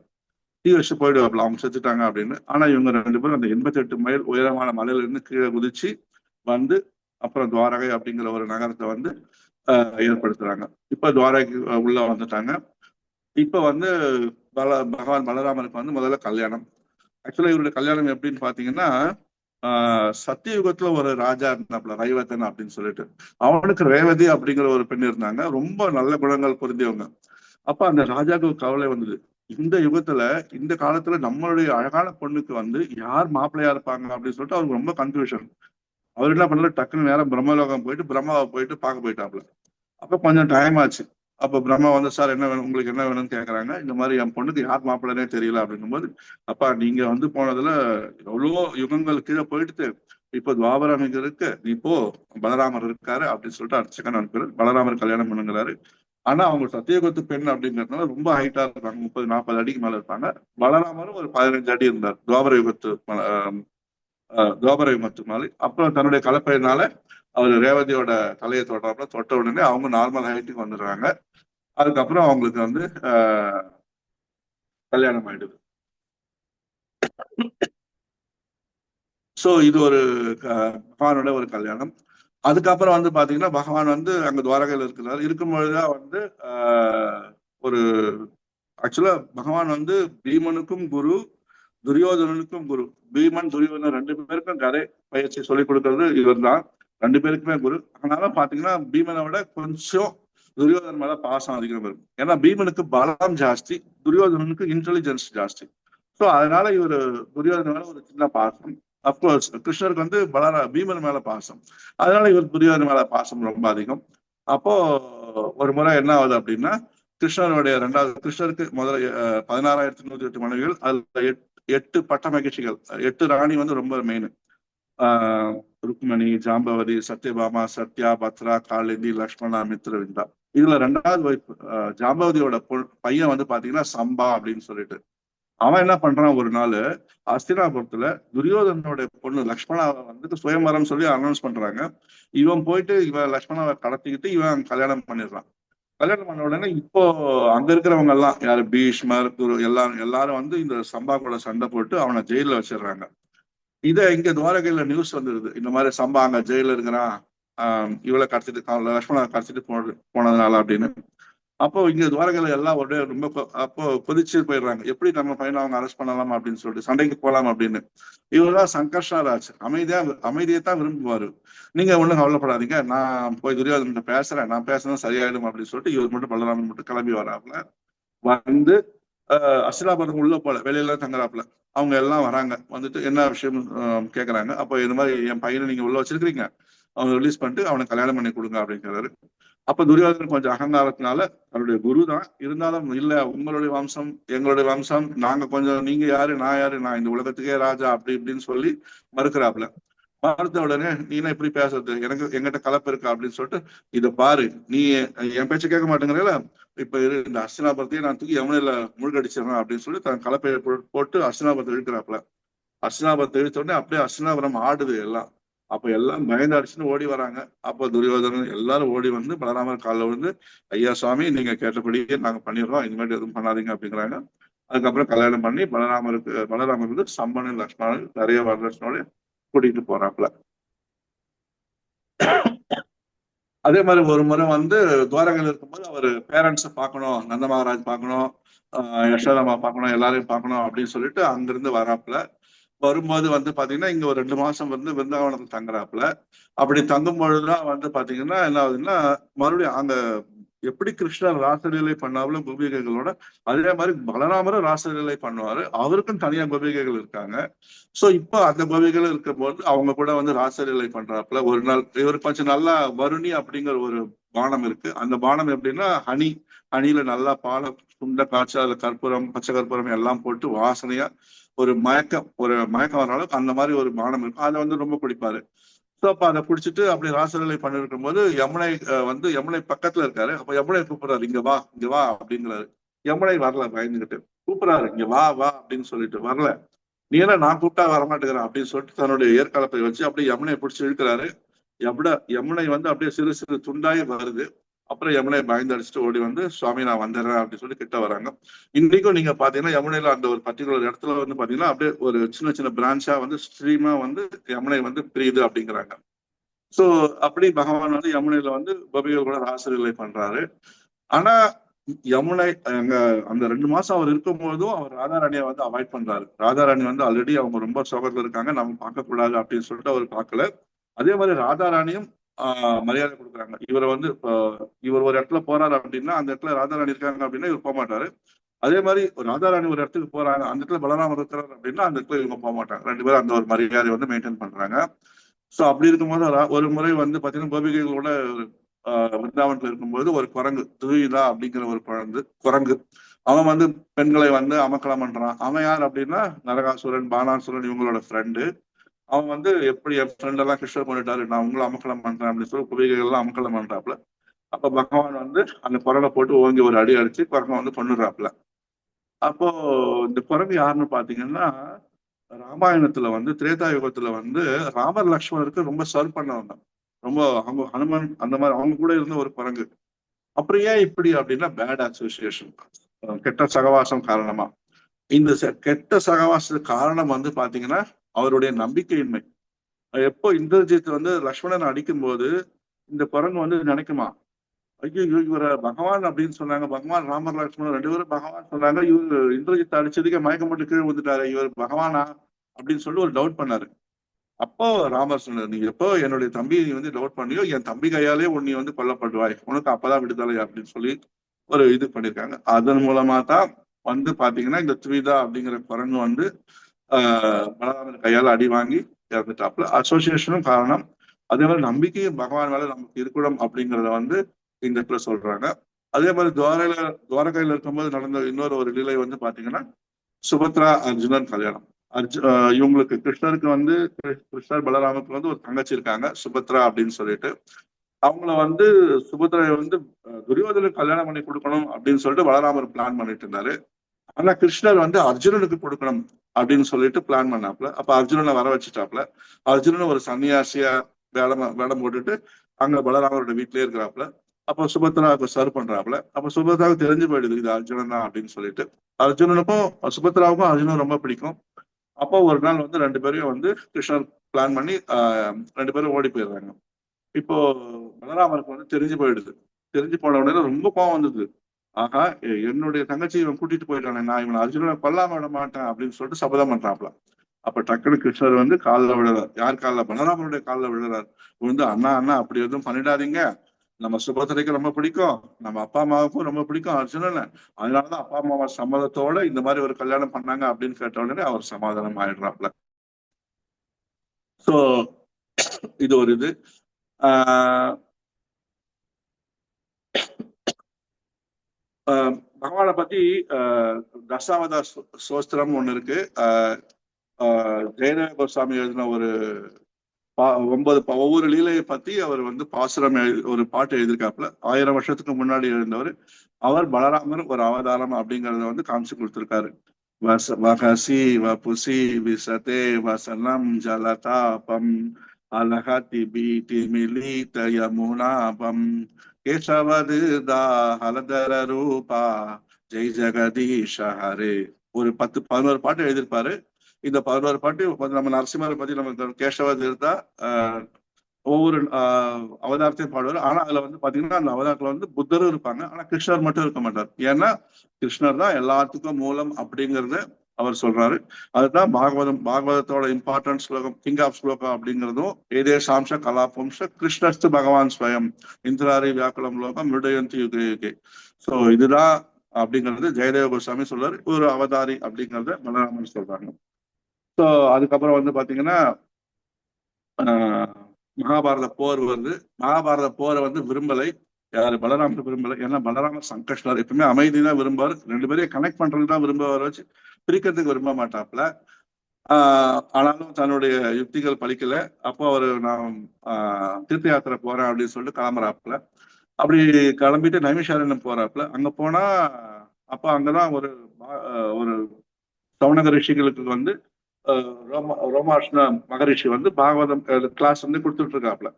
தீ வச்சு போயிடுவாப்புல, அவங்க செத்துட்டாங்க அப்படின்னு. ஆனா இவங்க ரெண்டு பேரும் அந்த 88 மைல் உயரமான மலையில இருந்து கீழே குதிச்சு வந்து அப்புறம் துவாரகை அப்படிங்கிற ஒரு நகரத்தை வந்து ஏற்படுத்துறாங்க. இப்ப துவாரகைக்கு உள்ள வந்துட்டாங்க. இப்ப வந்து பகவான் பலராமருக்கு வந்து முதல்ல கல்யாணம். ஆக்சுவலா இவருடைய கல்யாணம் எப்படின்னு பாத்தீங்கன்னா சத்தியுகத்துல ஒரு ராஜா இருந்தாப்புல, ரைவத்தன் அப்படின்னு சொல்லிட்டு. அவனுக்கு ரேவதி அப்படிங்கிற ஒரு பெண் இருந்தாங்க, ரொம்ப நல்ல குணங்கள் பொருந்தியவங்க. அப்ப அந்த ராஜாவுக்கு கவலை வந்தது, இந்த யுகத்துல இந்த காலத்துல நம்மளுடைய அழகான பொண்ணுக்கு வந்து யார் மாப்பிள்ளையா இருப்பாங்க அப்படின்னு சொல்லிட்டு அவருக்கு ரொம்ப கன்ஃபியூஷன். அவர் என்ன பண்ணல, டக்குன்னு நேரம் பிரம்மலோகம் போயிட்டு பிரம்மாவை போயிட்டு பார்க்க போயிட்டாப்புல. அப்ப கொஞ்சம் டைம் ஆச்சு. அப்ப பிரம்மா வந்து, சார் என்ன வேணும், உங்களுக்கு என்ன வேணும்னு கேக்குறாங்க. இந்த மாதிரி என் பொண்ணுக்கு யார் மாப்பிள்ளனே தெரியல அப்படின்னும் போது, அப்பா நீங்க வந்து போனதுல எவ்வளவோ யுகங்கள் கீழே போயிட்டு இப்போ துவாபரம் இங்க இருக்கு, நீ போ, பலராமர் இருக்காரு அப்படின்னு சொல்லிட்டு அர்ச்சகன் அனுப்புறாரு. பலராமர் கல்யாணம் பண்ணுங்கிறாரு. ஆனா அவங்க சத்தியகுத்து பெண் அப்படிங்கிறதுனால ரொம்ப ஹைட்டா இருப்பாங்க, 30-40 அடிக்கு மேல இருப்பாங்க. பலராமரும் ஒரு 15 அடி இருந்தார் துவாபர யுகத்து மேலே. அப்புறம் தன்னுடைய கலப்பையினால அவர் ரேவதியோட தலையை தொடுறாப்புல, தொட்ட உடனே அவங்க நார்மல் ஹைட்டுக்கு வந்துடுறாங்க. அதுக்கப்புறம் அவங்களுக்கு வந்து கல்யாணம் ஆயிடுது. சோ இது ஒரு பகவானோட ஒரு கல்யாணம். அதுக்கப்புறம் வந்து பாத்தீங்கன்னா பகவான் வந்து அங்க துவாரகையில் இருக்கிறார். இருக்கும்பொழுதுதான் வந்து ஒரு ஆக்சுவலா பகவான் வந்து பீமனுக்கும் குரு, துரியோதனனுக்கும் குரு. பீமன் துரியோதனன் ரெண்டு பேருக்கும் கதை பயிற்சி சொல்லிக் கொடுக்கறது இவர் தான், ரெண்டு பேருக்குமே குரு. ஆனாலும் பாத்தீங்கன்னா பீமனை விட கொஞ்சம் துரியோதனன் மேல பாசம் அதிகம் இருக்கும். ஏன்னா பீமனுக்கு பலம் ஜாஸ்தி, துரியோதனனுக்கு இன்டெலிஜென்ஸ் ஜாஸ்தி. ஸோ அதனால இவர் துரியோதன மேல ஒரு சின்ன பாசம். அப்கோர்ஸ் கிருஷ்ணருக்கு வந்து பீமன் மேல பாசம், அதனால இவர் துரியோதன மேல பாசம் ரொம்ப அதிகம். அப்போ ஒரு முறை என்ன ஆகுது அப்படின்னா, கிருஷ்ணருடைய கிருஷ்ணருக்கு முதல்ல 16,108 மனைவிகள், அதுல 8 பட்ட மகிழ்ச்சிகள், 8 ராணி வந்து ரொம்ப மெயின். ருக்மணி, ஜாம்பவதி, சத்யபாமா, சத்யா, பத்ரா, காளிந்தி, லக்ஷ்மணா, மித்ரவிந்தா. இதுல ரெண்டாவது ஒய்ஃப் ஜாம்பவதியோட பையன் வந்து பாத்தீங்கன்னா சம்பா அப்படின்னு சொல்லிட்டு. அவன் என்ன பண்றான், ஒரு நாள் அஸ்தினாபுரத்துல துரியோதனோட பொண்ணு லக்ஷ்மணாவை வந்துட்டு சுயம்பரம் சொல்லி அனௌன்ஸ் பண்றாங்க. இவன் போயிட்டு இவன் லக்ஷ்மணாவை கடத்திக்கிட்டு இவன் கல்யாணம் பண்ணிடுறான். கல்யாணம் பண்ண உடனே இப்போ அங்க இருக்கிறவங்க எல்லாம் யாரு, பீஷ்மர், எல்லாரும் வந்து இந்த சம்பா கூட சண்டை போட்டு அவனை ஜெயில வச்சிடுறாங்க. இத இங்க துவாரகையில நியூஸ் வந்துருது, இந்த மாதிரி சம்பா அங்க ஜெயில இருக்கிறான், இவளை கடத்திட்டு லக்ஷ்மணாவை கடத்திட்டு போனதுனால அப்படின்னு. அப்போ இங்க துவாரகையில எல்லாம் உடனே ரொம்ப அப்போ கொதிச்சு போயிடுறாங்க. எப்படி நம்ம பையனை அவங்க அரெஸ்ட் பண்ணலாம் அப்படின்னு சொல்லிட்டு சண்டைக்கு போலாம் அப்படின்னு. இவர்தான் சங்கர்ஷனாராஜ் அமைதியை தான் விரும்புவாரு. நீங்க ஒண்ணும் கவலைப்படாதீங்க, நான் போய் துரியோதனன் பேசுறேன், நான் பேசுறது சரியாயிடும் அப்படின்னு சொல்லிட்டு இவர் மட்டும் பலராமன் மட்டும் கிளம்பி வராப்புல. வந்து அஸ்தினாபுரத்துக்கு உள்ள போல வெளியில தங்குறாப்புல. அவங்க எல்லாம் வராங்க, வந்துட்டு என்ன விஷயம் கேக்குறாங்க. அப்போ இந்த மாதிரி என் பையனை நீங்க உள்ள வச்சிருக்கீங்க, அவங்க ரிலீஸ் பண்ணிட்டு அவனை கல்யாணம் பண்ணி கொடுங்க அப்படிங்கிறாரு. அப்ப துரியோதனன் கொஞ்சம் அகங்காரத்தினால அவருடைய குரு தான் இருந்தாலும், இல்ல உங்களுடைய வம்சம் எங்களுடைய வம்சம், நாங்க கொஞ்சம், நீங்க யாரு நான் யாரு, நான் இந்த உலகத்துக்கே ராஜா அப்படி இப்படின்னு சொல்லி மறுக்கிறாப்புல. மறுத்த உடனே நீ என்ன இப்படி பேசுறது, எனக்கு எங்கிட்ட கலப்பு இருக்கா அப்படின்னு சொல்லிட்டு, இத பாரு, நீ என் பேச்ச கேட்க மாட்டேங்கிறல, இப்ப இந்த அஸ்தினாபுரத்தையே நான் தூக்கி யமுனையில மூழ்கடிச்சிடறேன் அப்படின்னு சொல்லி தன் கலப்பையை போட்டு அஸ்தினாபுரத்தை இழுக்கிறாப்புல. அஸ்தினாபுரத்தை இழுத்த உடனே அப்படியே அஸ்தினாபுரம் ஆடுது எல்லாம். அப்ப எல்லாம் பயந்து அடிச்சுன்னு ஓடி வராங்க. அப்ப துரியோதனன் எல்லாரும் ஓடி வந்து பலராமர் காலில் வந்து, ஐயா சுவாமி நீங்க கேட்டபடியே நாங்க பண்ணிடுறோம், இந்த மாதிரி எதுவும் பண்ணாதீங்க அப்படிங்கிறாங்க. அதுக்கப்புறம் கல்யாணம் பண்ணி பலராமர் வந்து சம்பனன் லக்ஷ்மணன் நிறைய வரலட்சுமணோட கூட்டிட்டு போறாப்புல. அதே மாதிரி ஒரு முறை வந்து துவாரகையில் இருக்கும்போது அவர் பேரண்ட்ஸை பார்க்கணும், நந்த மகாராஜ் பார்க்கணும், யசோதாமா பார்க்கணும், எல்லாரையும் பார்க்கணும் அப்படின்னு சொல்லிட்டு அங்கிருந்து வராப்புல. வரும்போது வந்து பாத்தீங்கன்னா இங்க ஒரு 2 மாசம் வந்து விருந்தாவனத்தில் தங்குறாப்புல. அப்படி தங்கும் பொழுதுதான் வந்து பாத்தீங்கன்னா என்ன ஆகுதுன்னா, மறுபடியும் அங்க எப்படி கிருஷ்ணர் ராசலீலை பண்ணாலும் கோபிகைகளோட, அதே மாதிரி பலராமரும் ராசலீலை பண்ணுவாரு. அவருக்கும் தனியா கோபிகைகள் இருக்காங்க. சோ இப்போ அந்த கோபிகைகள் இருக்கும் போது அவங்க கூட வந்து ராசலீலை பண்றாப்புல. ஒரு நாள் இவர் கொஞ்சம் நல்லா வருணி அப்படிங்கிற ஒரு பானம் இருக்கு. அந்த பானம் எப்படின்னா ஹனியில நல்லா பாலை சுண்ட காய்ச்சி அதுல கற்பூரம், பச்சை கற்பூரம் எல்லாம் போட்டு வாசனையா ஒரு மயக்கம் வர அளவுக்கு அந்த மாதிரி ஒரு பானம் இருக்கும். அதை வந்து ரொம்ப குடிப்பாரு. ஸோ அப்ப அதை குடிச்சிட்டு அப்படி ராசலீலை பண்ணிருக்கும் போது யமுனை பக்கத்துல இருக்காரு. அப்ப யமுனை கூப்பிடுறாரு, இங்க வா அப்படிங்கிறாரு. யமுனை வரல, பயந்துகிட்டு. கூப்பிடுறாரு, இங்க வா வா அப்படின்னு சொல்லிட்டு வரல. நீ என்ன நான் கூப்பிட்டா வரமாட்டேங்கிறான் அப்படின்னு சொல்லிட்டு தன்னுடைய ஏற்காலத்தை வச்சு அப்படியே யமுனையை பிடிச்சி இழுக்கிறாரு. யமுனை வந்து அப்படியே சிறு சிறு துண்டாகி வருது. அப்புறம் யமுனை பயந்து அடிச்சுட்டு ஓடி வந்து, சுவாமி நான் வந்துடுறேன் அப்படின்னு சொல்லி கிட்ட வராங்க. இன்னைக்கும் நீங்க பாத்தீங்கன்னா யமுனையில அந்த ஒரு பர்டிகுலர் இடத்துல வந்து பாத்தீங்கன்னா அப்படியே ஒரு சின்ன சின்ன பிரான்ச்சா வந்து ஸ்ட்ரீமா வந்து யமுனை வந்து பிரியுது அப்படிங்கிறாங்க. சோ அப்படி பகவான் வந்து யமுனையில வந்து கோபிகள் கூட ராசலீலை பண்றாரு. ஆனா யமுனை அங்க அந்த 2 மாசம் அவர் இருக்கும்போதும் அவர் ராதாராணியை வந்து அவாய்ட் பண்றாரு. ராதாராணி வந்து ஆல்ரெடி அவங்க ரொம்ப சோகத்துல இருக்காங்க, நம்ம பார்க்க கூடாது அப்படின்னு சொல்லிட்டு அவர் பார்க்கல. அதே மாதிரி ராதாராணியும் மரியாதை கொடுக்குறாங்க. இவரை வந்து இவர் ஒரு இடத்துல போறாரு அப்படின்னா அந்த இடத்துல ராதாராணி இருக்காங்க அப்படின்னா இவர் போக மாட்டாரு. அதே மாதிரி ராதாராணி ஒரு இடத்துக்கு போறாங்க, அந்த இடத்துல பலராமர் இருக்கிறார் அப்படின்னா அந்த இடத்துல இவங்க போக மாட்டாங்க. 2 பேரும் அந்த ஒரு மரியாதை வந்து மெயின்டைன் பண்றாங்க. சோ அப்படி இருக்கும்போது ஒரு முறை வந்து பாத்தீங்கன்னா கோபிகைகளோட விருந்தாவனத்துல இருக்கும்போது ஒரு குரங்கு துரிதா அப்படிங்கிற ஒரு குரங்கு அவன் வந்து பெண்களை வந்து அமக்கலம் பண்றான். அவன் யார் அப்படின்னா நரகாசுரன், பானாசுரன் இவங்களோட ஃப்ரெண்டு. அவன் வந்து எப்படி என் ஃப்ரெண்ட் எல்லாம் கிருஷ்ணர் பண்ணிட்டாரு, நான் உங்களை அமக்கலம் பண்றேன் அப்படின்னு சொல்லி குபிகைகள் எல்லாம் அமக்கலம் பண்றாப்புல. அப்ப பகவான் வந்து அந்த குரலை போட்டு ஓங்கி ஒரு அடி அடிச்சு குரங்கை வந்து கொண்டுறாப்புல. அப்போ இந்த குரங்கு யாருன்னு பாத்தீங்கன்னா, ராமாயணத்துல வந்து திரேதா யுகத்துல வந்து ராமர் லக்ஷ்மணருக்கு ரொம்ப சர்வ் பண்ணவங்க. ரொம்ப அவங்க ஹனுமான் அந்த மாதிரி அவங்க கூட இருந்த ஒரு குரங்கு. அப்புறம் ஏன் இப்படி அப்படின்னா பேட் அசோசியேஷன், கெட்ட சகவாசம் காரணமா. இந்த கெட்ட சகவாசத்துக்கு காரணம் வந்து பாத்தீங்கன்னா அவருடைய நம்பிக்கையின்மை. எப்போ இந்திரஜித் வந்து லக்ஷ்மணன் அடிக்கும் போது இந்த குரங்கு வந்து நினைக்குமா, ஐயோ இவர பகவான் அப்படின்னு சொன்னாங்க, பகவான் ராமர் லக்ஷ்மணன் 2 பேரும் பகவான் சொன்னாங்க, இவர் இந்திரஜித் அடிச்சதுக்கே மயக்கம் போட்டு கீழே வந்துட்டாரு, இவர் பகவானா அப்படின்னு சொல்லி ஒரு டவுட் பண்ணாரு. அப்போ ராமர் சொன்னார், நீ எப்போ என்னுடைய தம்பியை நீ வந்து டவுட் பண்ணியோ என் தம்பி கையாலே உன்னை வந்து கொல்லப்படுவாய், உனக்கு அப்பதான் விடுதலை அப்படின்னு சொல்லி ஒரு இது பண்ணிருக்காங்க. அதன் மூலமா தான் வந்து பாத்தீங்கன்னா இந்த த்விதா அப்படிங்கிற குரங்கு வந்து பலராமன் கையால அடி வாங்கி இறந்துட்டாப்புல. அசோசியேஷனும் காரணம். அதே மாதிரி நம்பிக்கையும் பகவான் மேல நமக்கு இருக்கணும் அப்படிங்கிறத வந்து இந்த இடத்துல சொல்றாங்க. அதே மாதிரி துவாரகையில இருக்கும்போது நடந்த இன்னொரு ஒரு லீலை வந்து பாத்தீங்கன்னா சுபத்ரா அர்ஜுனன் கல்யாணம். இவங்களுக்கு கிருஷ்ணருக்கு வந்து கிருஷ்ணர் பலராமருக்கு வந்து ஒரு தங்கச்சி இருக்காங்க சுபத்ரா அப்படின்னு சொல்லிட்டு. அவங்கள வந்து சுபத்ராவை வந்து துரியோதனுக்கு கல்யாணம் பண்ணி கொடுக்கணும் அப்படின்னு சொல்லிட்டு பலராமர் பிளான் பண்ணிட்டு இருந்தாரு. ஆனா கிருஷ்ணர் வந்து அர்ஜுனனுக்கு கொடுக்கணும் அப்படின்னு சொல்லிட்டு பிளான் பண்ணாப்புல. அப்ப அர்ஜுனனை வர வச்சுட்டாப்புல. அர்ஜுனன் ஒரு சன்னியாசியா வேடம் போட்டுட்டு அங்க பலராமரோட வீட்லயே இருக்கிறாப்புல. அப்போ சுபத்ராவுக்கு சர்வ் பண்றாப்புல. அப்ப சுபத்ராவுக்கு தெரிஞ்சு போயிடுது இது அர்ஜுனன் தான் அப்படின்னு சொல்லிட்டு. அர்ஜுனனுக்கும் சுபத்ராவுக்கும் அர்ஜுனன் ரொம்ப பிடிக்கும். அப்போ ஒரு நாள் வந்து 2 பேரையும் வந்து கிருஷ்ணர் பிளான் பண்ணி 2 பேரும் ஓடி போயிடுறாங்க. இப்போ பலராமருக்கு வந்து தெரிஞ்சு போயிடுது. தெரிஞ்சு போன உடனே ரொம்ப கோவம் வந்தது. ஆகா என்னுடைய தங்கச்சி இவன் கூட்டிட்டு போயிட்டானே, நான் இவனை அர்ஜுனனை கொல்லாம விட மாட்டேன் அப்படின்னு சொல்லிட்டு சபதம் பண்றாப்ல. அப்ப டக்குனு கிருஷ்ணர் வந்து காலில் விழுறார். யார் காலில்? பலராமனுடைய காலில் விழுறார். விழுந்து, அண்ணா அண்ணா அப்படி எதுவும் பண்ணிடாதீங்க, நம்ம சுபத்திரைக்கு ரொம்ப பிடிக்கும், நம்ம அப்பா அம்மாவுக்கும் ரொம்ப பிடிக்கும் அர்ஜுனன், அதனாலதான் அப்பா அம்மாவை சம்மதத்தோட இந்த மாதிரி ஒரு கல்யாணம் பண்ணாங்க அப்படின்னு கேட்ட உடனே அவர் சமாதானம் ஆயிடுறாப்ல. சோ இது ஒரு இது. ஆஹ் பகவானை பத்தி தசாவதார சோஸ்திரம் ஒண்ணு இருக்கு. ஜெயதேவ கோஸ்வாமி எழுதின ஒரு 9 ஒவ்வொரு லீலையை பத்தி அவர் வந்து பாசுரம் ஒரு பாட்டு எழுதியிருக்காப்புல. 1000 வருஷத்துக்கு முன்னாடி எழுந்தவர் அவர். பலராமர் ஒரு அவதாரம் அப்படிங்கறத வந்து காமிச்சு கொடுத்திருக்காரு. வகசி வபுசி விசதே வசனம் ஜலதாபம் அலஹதி பீதி மிலித யமுனாபம் கேசவது தா ஹலதர ரூபா ஜெய் ஜெகதீஷ ஹரே. ஒரு 10-11 பாட்டு எழுதியிருப்பாரு. இந்த 11 பாட்டு நம்ம நரசிம்மரை பத்தி நம்ம கேசவது இருந்தா ஒவ்வொரு அவதாரத்தையும் பாடுவார். ஆனா அதுல வந்து பாத்தீங்கன்னா அந்த அவதாரத்துல வந்து புத்தரும் இருப்பாங்க, ஆனா கிருஷ்ணர் மட்டும் இருக்க மாட்டார். ஏன்னா கிருஷ்ணர் தான் எல்லாத்துக்கும் மூலம் அப்படிங்கறத அவர் சொல்றாரு. அதுதான் பாகவதத்தோட இம்பார்ட்டன்ட் ஸ்லோகம், கிங் ஆஃப் ஸ்லோகம் அப்படிங்கிறதும் ஏதேசாம்ச கலாபம்ச கிருஷ்ணஸ்து பகவான் ஸ்வயம் இந்திராரி வியாக்குலம் லோகம் மிருடயந்தி யுகே யுகே. சோ இதுதான் அப்படிங்கிறது ஜெயதேவ கோஸ்வாமி சொல்றாரு. ஒரு அவதாரி அப்படிங்கறத பலராமன் சொல்றாங்க. ஸோ அதுக்கப்புறம் வந்து பாத்தீங்கன்னா மகாபாரத போர் வருது. மகாபாரத போரை வந்து விரும்பலை யாரு? பலராமர் விரும்பலை. ஏன்னா பலராமர் சங்கர்ஷ்ணர் எப்பவுமே அமைதி தான் விரும்பாரு. 2 பேரையும் கனெக்ட் பண்றதுக்கு தான் விரும்புவார், வச்சு பிரிக்கிறதுக்கு விரும்ப மாட்டாப்ல. ஆனாலும் தன்னுடைய யுக்திகள் பலிக்கல. அப்போ அவரு நான் தீர்த்த யாத்திரை போறேன் அப்படின்னு சொல்லிட்டு கிளம்புறாப்புல. அப்படி கிளம்பிட்டு நைமிஷாரண்யம் போறாப்புல. அங்க போனா அப்ப அங்கதான் ஒரு சவுனக ரிஷிகளுக்கு வந்து ரோமாஷ்ண மகரிஷி வந்து பாகவதம் கிளாஸ் வந்து கொடுத்துட்டு இருக்காப்ல.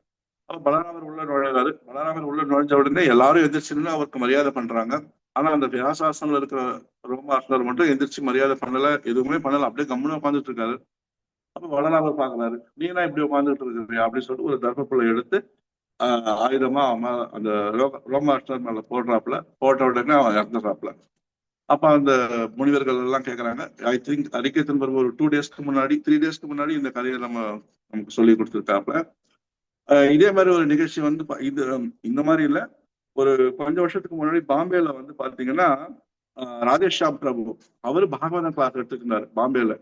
பலராமர் உள்ள நுழைறாரு. பலராமர் உள்ள நுழைஞ்ச உடனே எல்லாரும் எந்திரிச்சுன்னு அவருக்கு மரியாதை பண்றாங்க. ஆனா அந்த வியாசாசனத்துல இருக்கிற ரோமாஷ்ணர் மட்டும் எந்திரிச்சு மரியாதை பண்ணல, எதுவுமே பண்ணல, அப்படியே கம்முன்னு உட்காந்துட்டு இருக்காரு. அப்ப பலராமர் பாக்குறாரு, நீ என்ன இப்படி உட்காந்துட்டு இருக்கிறியா அப்படின்னு சொல்லிட்டு ஒரு தர்மப்புள்ள எடுத்து ஆயுதமா அந்த ரோமாஷ்ணர் மேல போடுறாப்புல. போட்ட உடனே அவன் இறந்துடுறாப்புல. அப்ப அந்த முனிவர்கள் எல்லாம் கேட்கறாங்க. ஐ திங்க் அரிக்கேத்தன் பருவ ஒரு 2 டேஸ்க்கு முன்னாடி 3 டேஸ்க்கு முன்னாடி இந்த கதையை நமக்கு சொல்லி கொடுத்துருக்காப்ல. இதே மாதிரி ஒரு நிகழ்ச்சி வந்து இது இந்த மாதிரி இல்ல, ஒரு கொஞ்சம் வருஷத்துக்கு முன்னாடி பாம்பேல வந்து பாத்தீங்கன்னா ராதேஷாம் பிரபு அவரு பாகவதம் கிளாஸ் எடுத்துக்கிட்டாரு பாம்பேல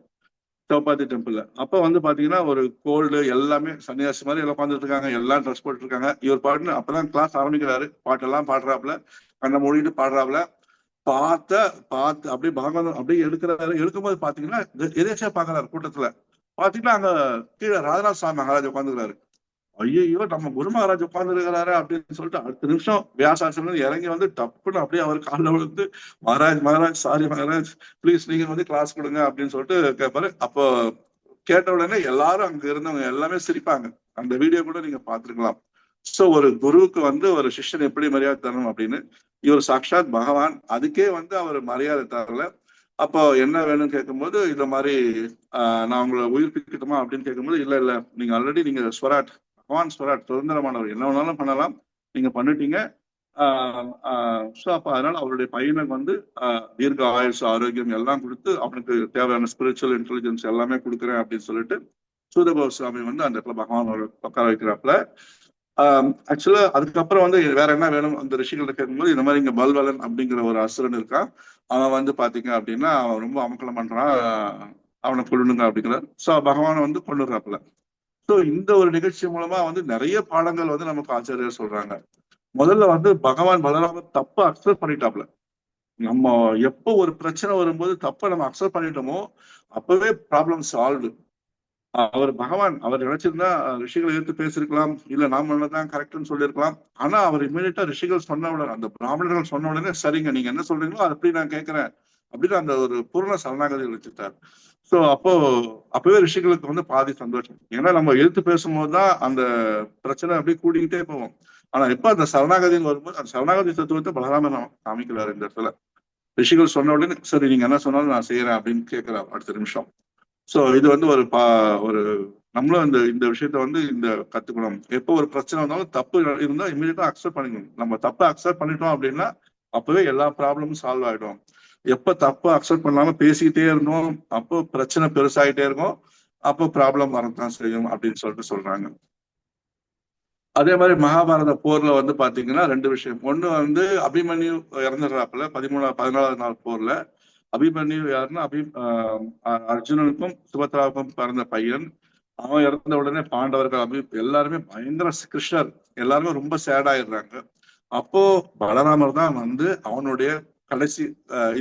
சௌபாதி டெம்பிள்ல. அப்ப வந்து பாத்தீங்கன்னா ஒரு கோல்டு எல்லாமே சன்னியாசி மாதிரி எல்லாம் உட்காந்துட்டு இருக்காங்க, எல்லாம் ட்ரெஸ் போட்டு இருக்காங்க. இவர் பாட்டு அப்பதான் கிளாஸ் ஆரம்பிக்கிறாரு. பாட்டெல்லாம் பாடுறாப்புல, கண்ணை மூடிட்டு பாடுறாப்புல. பார்த்து அப்படியே பாகவதம் அப்படியே எடுக்கும்போது பாத்தீங்கன்னா எதேச்சா பாக்குறாரு. கூட்டத்துல பாத்தீங்கன்னா அங்க கீழே ராஜநாத் சுவாமி மகாராஜ் உட்காந்துக்கிறாரு. ஐயோ நம்ம குரு மகாராஜ் உட்கார்ந்து இருக்கிறாரு அப்படின்னு சொல்லிட்டு அடுத்த நிமிஷம் வியாசாசனம் இறங்கி வந்து டப்புன்னு அப்படியே அவர் காலில் விழுந்து, மகாராஜ் சாரி மகாராஜ், பிளீஸ் நீங்க வந்து கிளாஸ் கொடுங்க அப்படின்னு சொல்லிட்டு கேட்பாரு. அப்போ கேட்ட உடனே எல்லாரும் அங்க இருந்தவங்க எல்லாமே சிரிப்பாங்க. அந்த வீடியோ கூட நீங்க பார்த்துருக்கலாம். சோ ஒரு குருவுக்கு வந்து ஒரு சிஷ்யன் எப்படி மரியாதை தரணும் அப்படின்னு, இவர் சாட்சாத் பகவான், அதுக்கே வந்து அவர் மரியாதை தரல. அப்போ என்ன வேணும்னு கேட்கும்போது இந்த மாதிரி நான் உங்களை உயிர்ப்பிக்கட்டுமா அப்படின்னு கேட்கும்போது, இல்ல நீங்க ஆல்ரெடி நீங்க ஸ்வராட் பகவான் ஸ்வராட் சுதந்திரமானவர், என்ன வேணாலும் பண்ணலாம், நீங்க பண்ணிட்டீங்க. ஸோ அப்ப அதனால அவருடைய பையனுக்கு வந்து தீர்க்க ஆயுசு ஆரோக்கியம் எல்லாம் கொடுத்து அவனுக்கு தேவையான ஸ்பிரிச்சுவல் இன்டெலிஜென்ஸ் எல்லாமே கொடுக்குறேன் அப்படின்னு சொல்லிட்டு சூத கோஸ்வாமி வந்து அந்த இடத்துல பகவான் உட்கார வைக்கிறாப்புல. ஆக்சுவலா அதுக்கப்புறம் வந்து வேற என்ன வேணும் அந்த ரிஷிகள்ட்ட கேட்கும்போது, இந்த மாதிரி இங்க பல்வலன் அப்படிங்கிற ஒரு அசுரன் இருக்கான், அவன் வந்து பாத்தீங்க அப்படின்னா அவன் ரொம்ப அமக்கலம் பண்றான், அவனை கொள்ளுங்க அப்படிங்கிறார். சோ பகவான் வந்து கொண்டுறாப்புல. சோ இந்த ஒரு நிகழ்ச்சி மூலமா வந்து நிறைய பாடங்கள் வந்து நமக்கு ஆச்சாரியர் சொல்றாங்க. முதல்ல வந்து பகவான் பலராமர் தப்ப அக்செப்ட் பண்ணிட்டாப்ல. நம்ம எப்போ ஒரு பிரச்சனை வரும்போது தப்ப நம்ம அக்செப்ட் பண்ணிட்டோமோ அப்பவே ப்ராப்ளம் சால்வ்டு. அவர் பகவான் அவர் நினைச்சிருந்தா ரிஷிகளை எடுத்து பேசிருக்கலாம், இல்ல நாம தான் கரெக்ட்னு சொல்லியிருக்கலாம். ஆனா அவர் இமீடியட்டா ரிஷிகள் சொன்ன உடனே, அந்த பிராமணர்கள் சொன்ன உடனே, சரிங்க நீங்க என்ன சொல்றீங்களோ அது அப்படி நான் கேட்கிறேன் அப்படின்னு அந்த ஒரு பூர்ண சரணாகதி வச்சுட்டார். சோ அப்பவே ரிஷிகளுக்கு வந்து பாதி சந்தோஷம். ஏன்னா நம்ம எழுத்து பேசும்போதுதான் அந்த பிரச்சனை அப்படியே கூடிக்கிட்டே போவோம். ஆனா எப்ப அந்த சரணாகதின்னு வரும்போது அந்த சரணாகதி தத்துவத்தை பலராம காமிக்கிறாரு இந்த இடத்துல. ரிஷிகள் சொன்ன உடனே சரி நீங்க என்ன சொன்னாலும் நான் செய்யறேன் அப்படின்னு கேட்கிறார் அடுத்த நிமிஷம். சோ இது வந்து ஒரு நம்மளும் இந்த விஷயத்த வந்து இந்த கத்துக்கணும். எப்போ ஒரு பிரச்சனை வந்தாலும் தப்பு இருந்தா இமீடியட்டா அக்செப்ட் பண்ணிக்கணும். நம்ம தப்பை அக்செப்ட் பண்ணிட்டோம் அப்படின்னா அப்பவே எல்லா ப்ராப்ளமும் சால்வ் ஆயிடும். எப்ப தப்ப அக்செப்ட் பண்ணாம பேசிக்கிட்டே இருந்தோம், அப்போ பிரச்சனை பெருசாயிட்டே இருக்கும், அப்போ ப்ராப்ளம் வரத்தான் செய்யும் அப்படின்னு சொல்லிட்டு சொல்றாங்க. அதே மாதிரி மகாபாரத போர்ல வந்து பாத்தீங்கன்னா 2 விஷயம். ஒண்ணு வந்து அபிமன்யு இறந்துடுறாப்புல 14வது நாள் போர்ல. அபிமன்யு யாருன்னா அர்ஜுனனுக்கும் சுபத்ராவுக்கும் பிறந்த பையன். அவன் இறந்த உடனே பாண்டவர்கள் எல்லாருமே பயங்கர கிருஷ்ணர் எல்லாருமே ரொம்ப சேட் ஆயிடுறாங்க. அப்போ பலராமர் தான் வந்து அவனுடைய கடைசி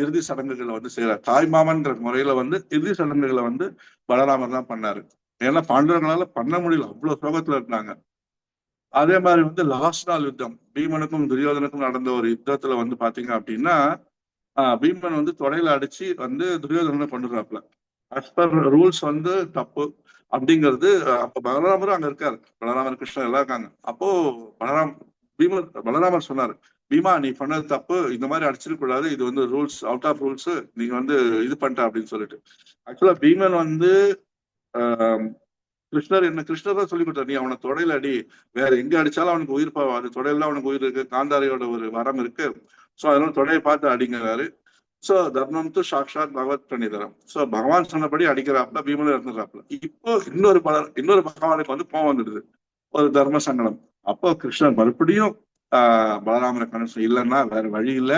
இறுதி சடங்குகளை வந்து செய்யறார். தாய் மாமன்ற முறையில வந்து இறுதி சடங்குகளை வந்து பலராமர் தான் பண்ணாரு. ஏன்னா பாண்டவர்களால பண்ண முடியல, அவ்வளவு சோகத்துல இருந்தாங்க. அதே மாதிரி வந்து லாஸ்ட் நாள் யுத்தம் பீமனுக்கும் துரியோதனுக்கும் நடந்த ஒரு யுத்தத்துல வந்து பாத்தீங்க அப்படின்னா பீமன் வந்து தொடையில அடிச்சு வந்து துரியோதனனை கொண்டுறாப்புல. அஸ் பர் ரூல்ஸ் வந்து தப்பு அப்படிங்கிறது. அப்ப பலராமரும் அங்க இருக்காரு, பலராமர் கிருஷ்ணர் எல்லாம் இருக்காங்க. அப்போ பலராமர் சொன்னாரு, பீமா நீ பண்ணது தப்பு, இந்த மாதிரி அடிச்சிருக்க கூடாது, இது வந்து ரூல்ஸ், அவுட் ஆஃப் ரூல்ஸ், நீங்க வந்து இது பண்ணிட்ட அப்படின்னு சொல்லிட்டு. ஆக்சுவலா பீமன் வந்து கிருஷ்ணர் தான் சொல்லி கொடுத்தாரு, நீ அவனை தொடையில அடி, வேற எங்க அடிச்சாலும் அவனுக்கு உயிர் போவாது, தொடையில அவனுக்கு உயிர் இருக்கு, காந்தாரியோட ஒரு வரம் இருக்கு, சோ அதனால தொடையை பார்த்து அடிங்கிறாரு. சோ தர்மம் து சாக்ஷாத் பகவத் பிரணிதரம். சோ பகவான் சொன்னபடி அடிக்கிறாப்புல, பீமனும் இருந்துறாப்புல. இப்போ இன்னொரு பகவானுக்கு வந்து கோவம் வந்துடுது, ஒரு தர்ம சங்கடம். அப்போ கிருஷ்ணர் மறுபடியும் பலராமரை கணேசன் இல்லைன்னா வேற வழி இல்ல,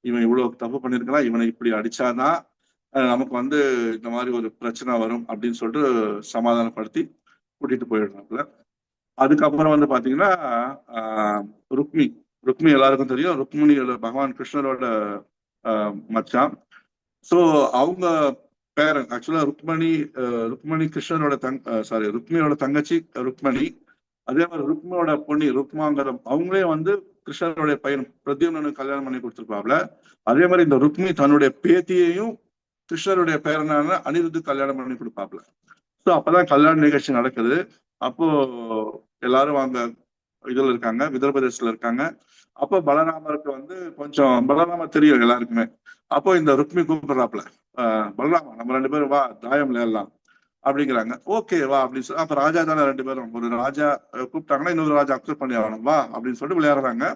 இவன் இவ்வளவு தப்பு பண்ணிருக்கலாம், இவனை இப்படி அடிச்சாதான் நமக்கு வந்து இந்த மாதிரி ஒரு பிரச்சனை வரும் அப்படின்னு சொல்லிட்டு சமாதானப்படுத்தி கூட்டிட்டு போயிடுறாப்புல. அதுக்கப்புறம் வந்து பாத்தீங்கன்னா ருக்மி ருக்மி எல்லாருக்கும் தெரியும், ருக்மிணியோட பகவான் கிருஷ்ணரோட மச்சான். சோ அவங்க பேரன் ஆக்சுவலா ருக்மணி கிருஷ்ணரோட ருக்மியோட தங்கச்சி ருக்மணி. அதே மாதிரி ருக்மியோட பொண்ணி ருக்மாங்கரம் அவங்களே வந்து கிருஷ்ணருடைய பையன் பிரத்யும்னனுக்கு கல்யாணம் பண்ணி கொடுத்துருப்பாப்ல. அதே மாதிரி இந்த ருக்மி தன்னுடைய பேத்தியையும் கிருஷ்ணருடைய பேரனான அனிருத்து கல்யாணம் பண்ணி கொடுப்பாப்ல. ஸோ அப்பதான் கல்யாண நிகழ்ச்சி நடக்குது. அப்போ எல்லாரும் அங்க இதுல இருக்காங்க, விதர்பதேசத்துல இருக்காங்க. அப்போ பலராமருக்கு வந்து கொஞ்சம் பலராமர் தெரியும் எல்லாருக்குமே. அப்போ இந்த ருக்மி கூப்பிடுறாப்புல, பலராமா நம்ம 2 பேரும் வா தாயம் விளையாடலாம் அப்படிங்கிறாங்க. ஓகே வா அப்படின்னு சொல்லி, அப்ப ராஜா தானே 2 பேரும், ஒரு ராஜா கூப்பிட்டாங்கன்னா இன்னொரு ராஜா அக்செப்ட் பண்ணி ஆகணும், வா அப்படின்னு சொல்லிட்டு விளையாடுறாங்க.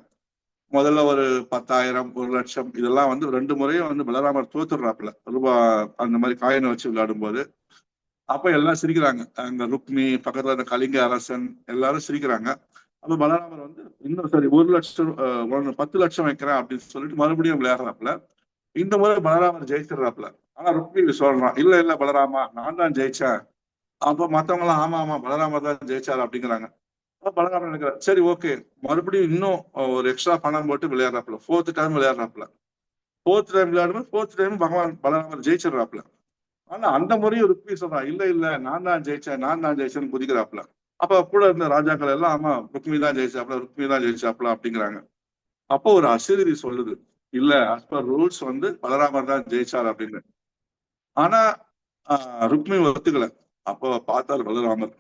முதல்ல ஒரு 10,000 1,00,000 இதெல்லாம் வந்து 2 முறையும் வந்து பலராமர் தோத்துடுறாப்புல, ரூபா அந்த மாதிரி காயினை வச்சு விளையாடும் போது. அப்ப எல்லாம் சிரிக்கிறாங்க, அங்க ருக்மி பக்கத்துல இருந்த கலிங்க அரசன் எல்லாரும் சிரிக்கிறாங்க. அப்ப பலராமர் வந்து இன்னும் சரி 1,00,000 10 லட்சம் வைக்கிறேன் அப்படின்னு சொல்லிட்டு மறுபடியும் விளையாடுறாப்புல. இந்த முறை பலராமர் ஜெயிச்சிடுறாப்புல. ஆனா ருக்மி சொல்றான், இல்ல இல்ல பலராமா நான் தான் ஜெயிச்சேன். அப்ப மத்தவங்க எல்லாம் ஆமா ஆமா பலராமர் தான் ஜெயிச்சாரு அப்படிங்கிறாங்க. பலராமர் நினைக்கிறார், சரி ஓகே மறுபடியும் இன்னும் ஒரு எக்ஸ்ட்ரா பணம் போட்டு விளையாடுறாப்புல. 4th time விளையாடுறாப்புல. 4th டைம் விளையாடும்போது 4th டைம் பகவான் பலராமர் ஜெயிச்சிடுறாப்புல. ஆனா அந்த முறையும் ருக்மி சொல்றான், இல்ல இல்ல நான் தான் ஜெயிச்சேன்னு குதிக்கிறாப்புல. அப்ப கூட இருந்த ராஜாக்கள் எல்லாம் ஆமா ருக்மி தான் ஜெயிச்சாப்புல அப்படிங்கிறாங்க. அப்போ ஒரு அசரீரி சொல்லுது, இல்ல as per ரூல்ஸ் வந்து பலராமர் தான் ஜெயிச்சார் அப்படின்னு. ஆனா ருக்மி ஒத்துக்கல. அப்போ பார்த்தார் பலராமர்,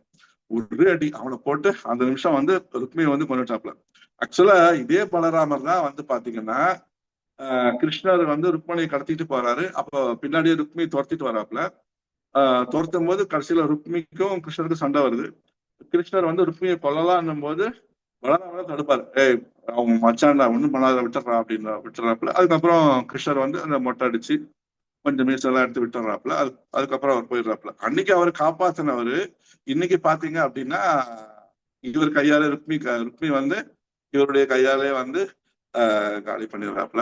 ஒரே அடி அவனை போட்டு அந்த நிமிஷம் வந்து ருக்மியை வந்து கொண்டுட்டாப்ல. ஆக்சுவலா இதே பலராமர் தான் வந்து பாத்தீங்கன்னா கிருஷ்ணர் வந்து ருக்மணியை கடத்திட்டு போறாரு. அப்போ பின்னாடியே ருக்மி துரத்திட்டு வராப்புல. துரத்தும் போது கடைசியில ருக்மிக்கும் கிருஷ்ணருக்கும் சண்டை வருது. கிருஷ்ணர் வந்து ருக்மியை கொல்லலாம் போது பலராமர் தடுப்பாரு, அவங்க மச்சான்டா ஒண்ணும் பண்ணாத விட்டுறா அப்படின்னு விட்டுறாப்புல. அதுக்கப்புறம் கிருஷ்ணர் வந்து அந்த மொட்டை அடிச்சு கொஞ்சம் மீசெல்லாம் எடுத்து விட்டுறாப்புல. அதுக்கப்புறம் அவர் போயிடுறாப்புல. அன்னைக்கு அவர் காப்பாத்தினவரு இன்னைக்கு பாத்தீங்க அப்படின்னா இவர் கையாலே ருக்மி வந்து இவருடைய கையாலே வந்து காலி பண்ணிடுறாப்புல.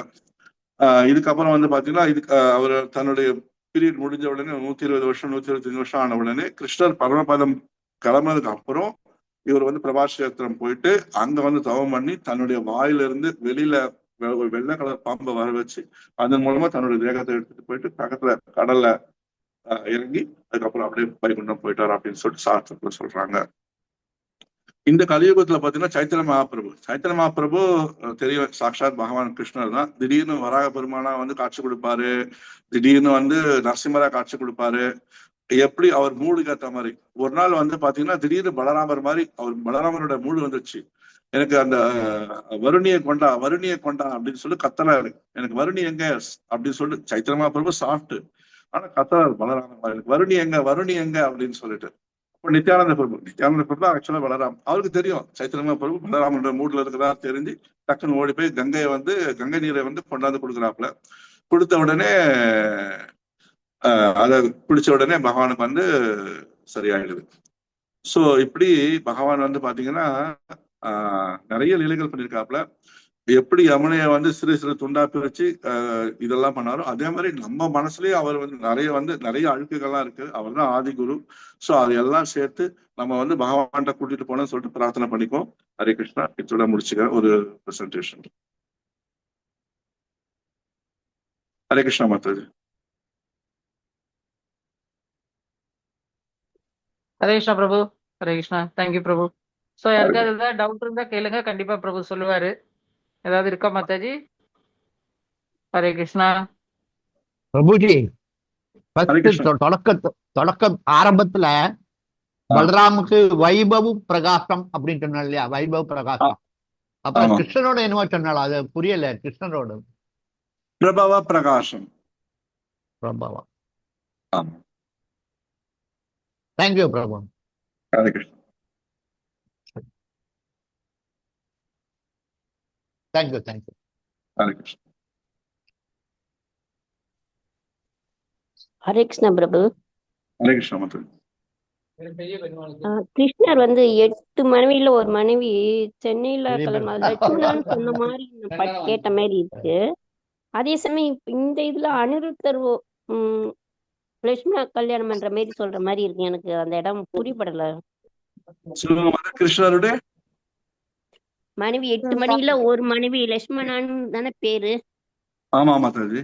இதுக்கப்புறம் வந்து பாத்தீங்கன்னா அவர் தன்னுடைய பீரியட் முடிஞ்ச உடனே 120 வருஷம் 125 வருஷம் ஆன உடனே கிருஷ்ணர் பரமபதம் கிளம்புனதுக்கு அப்புறம் இவர் வந்து பிரபாஷேத்திரம் போயிட்டு அங்க வந்து தவம் பண்ணி தன்னுடைய வாயிலிருந்து வெளியில ஒரு வெள்ளை கலர் பாம்பை வர வச்சு அதன் மூலமா தன்னுடைய தேகத்தை எடுத்துட்டு போயிட்டு பக்கத்துல கடல்ல இறங்கி அதுக்கப்புறம் அப்படியே வைகுண்டம் போயிட்டார் அப்படின்னு சொல்லிட்டு சாஸ்திரத்துல சொல்றாங்க. இந்த கலியுகத்துல பாத்தீங்கன்னா சைத்தன்ய மகாபிரபு தெரியும், சாட்சாத் பகவான் கிருஷ்ணர் தான். திடீர்னு வராக பெருமானா வந்து காட்சி கொடுப்பாரு, திடீர்னு வந்து நரசிம்மரா காட்சி கொடுப்பாரு. எப்படி அவர் மூடுக்கு ஏத்த மாதிரி ஒரு நாள் வந்து பாத்தீங்கன்னா திடீர்னு பலராமரோட மூடு வந்துருச்சு. எனக்கு அந்த வருணியை கொண்டா அப்படின்னு சொல்லி கத்தனாரு, எனக்கு வருணி எங்க அப்படின்னு சொல்லிட்டு சைத்தன்ய மகாபிரபு சாப்பிட்டு ஆனா கத்தனாரு பலராமர், எனக்கு வருணி எங்க அப்படின்னு சொல்லிட்டு. அப்ப நித்யானந்த பிரபு ஆக்சுவலா பலராம் அவருக்கு தெரியும் சைத்தன்ய பிரபு பலராமன்ற மூட்ல இருக்கிறதா தெரிஞ்சு டக்குன்னு ஓடி போய் கங்கை நீரை வந்து கொண்டாந்து கொடுக்குறாப்புல. கொடுத்த உடனே அதை குடிச்ச உடனே பகவானுக்கு வந்து சரியாயிடுது. சோ இப்படி பகவான் வந்து பாத்தீங்கன்னா நிறைய லீலைகள் பண்ணியிருக்காப்புல. எப்படி யமுனைய வந்து சிறு சிறு துண்டா பிரிச்சு இதெல்லாம் பண்ணாரோ அதே மாதிரி நம்ம மனசுலயே அவர் வந்து நிறைய அழுக்குகள்லாம் இருக்கு. அவர் தான் ஆதி குரு. சோ அதையெல்லாம் சேர்த்து நம்ம வந்து பகவான்கிட்ட கூட்டிட்டு போனோம்னு சொல்லிட்டு பிரார்த்தனை பண்ணிப்போம். ஹரே கிருஷ்ணா. இதோட முடிச்சுக்க ஒரு பிரசன்டேஷன். ஹரே கிருஷ்ணா மாதாஜி. ஹரே கிருஷ்ணா பிரபு. ஹரே கிருஷ்ணா. தேங்க்யூ பிரபு. ஸோ யாருக்காவது ஏதாவது டவுட் இருந்தா கேளுங்க, கண்டிப்பா பிரபு சொல்லுவாரு. ஏதாவது இருக்கா மாதாஜி? ஹரே கிருஷ்ணா. பிரபுஜி ஹரே கிருஷ்ணா. தொடக்க ஆரம்பத்துல பலராமுக்கு வைபவ் பிரகாசம் அப்படின்னு சொன்னா இல்லையா? வைபவ் பிரகாசம். அப்புறம் கிருஷ்ணனோட என்னவோ சொன்னாலும் அது புரியல. கிருஷ்ணனோட பிரபவ பிரகாசம். பிரபவா. தேங்க்யூ பிரபு. ஹரே கிருஷ்ணா. தேங்க்யூ. ஹரே கிருஷ்ணா. ஹரே கிருஷ்ணா பிரபு. ஹரே கிருஷ்ணா மாதாஜி. கிருஷ்ணர் வந்து 8 மனைவியில ஒரு மனைவி சென்னையில கல்யாணம் லட்சுமணான்னு சொன்ன மாதிரி கேட்ட மாதிரி இருக்கு. அதே சமயம் இந்த இதுல அனிருத்தர் லட்சுமணா கல்யாணம் பண்ற மாதிரி சொல்ற மாதிரி இருக்கு. எனக்கு அந்த இடம் புரிபடல. கிருஷ்ணருடைய மனைவி 8 மணில ஒரு மனைவி லட்சுமணான்னு தானே பேரு? ஆமா மாதாஜி.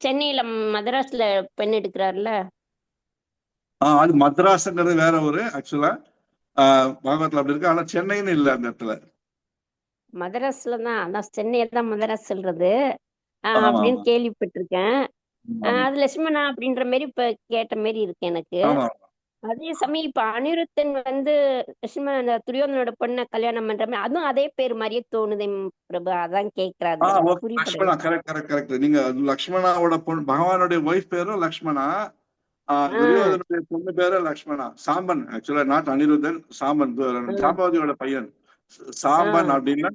சென்னையில மதராஸ்ல பெண் எடுக்கிறாருல. அது மദ്രാஸ்ங்கிறது வேற ஒரு ஆக்சுவலா பாகவத்துல அப்படி இருக்கு. ஆனா சென்னைன்னு இல்ல அந்த இடத்துல. மதராஸ்ல தான். அதான் சென்னையை தான் மதராஸ் சொல்றது அப்படின்னு கேள்விப்பட்டிருக்கேன். அது லட்சுமணா அப்படின்ற மாதிரி இப்ப கேட்ட மாதிரி இருக்கு எனக்கு. அதே சமயம் இப்ப அனிருத்தன் வந்து லட்சுமணன் அந்த துரியோதனோட பொண்ணை கல்யாணம் பண்ற மாதிரி அதுவும் அதே பேர் மாதிரியே தோணுது பிரபு. அதான் கேக்குறாரு. கரெக்ட். நீங்க லக்ஷ்மணாவோட பொண்ணு பகவானுடைய ஒய்ஃப் பேரும் லக்ஷ்மணா, துரியோதனுடைய பொண்ணு பேரு லக்ஷ்மணா. சாம்பன் ஆக்சுவலா நாட் அனிருத்தன். சாம்பன் ஜாம்பவதியோட பையன். சாம்பன் அப்படின்னா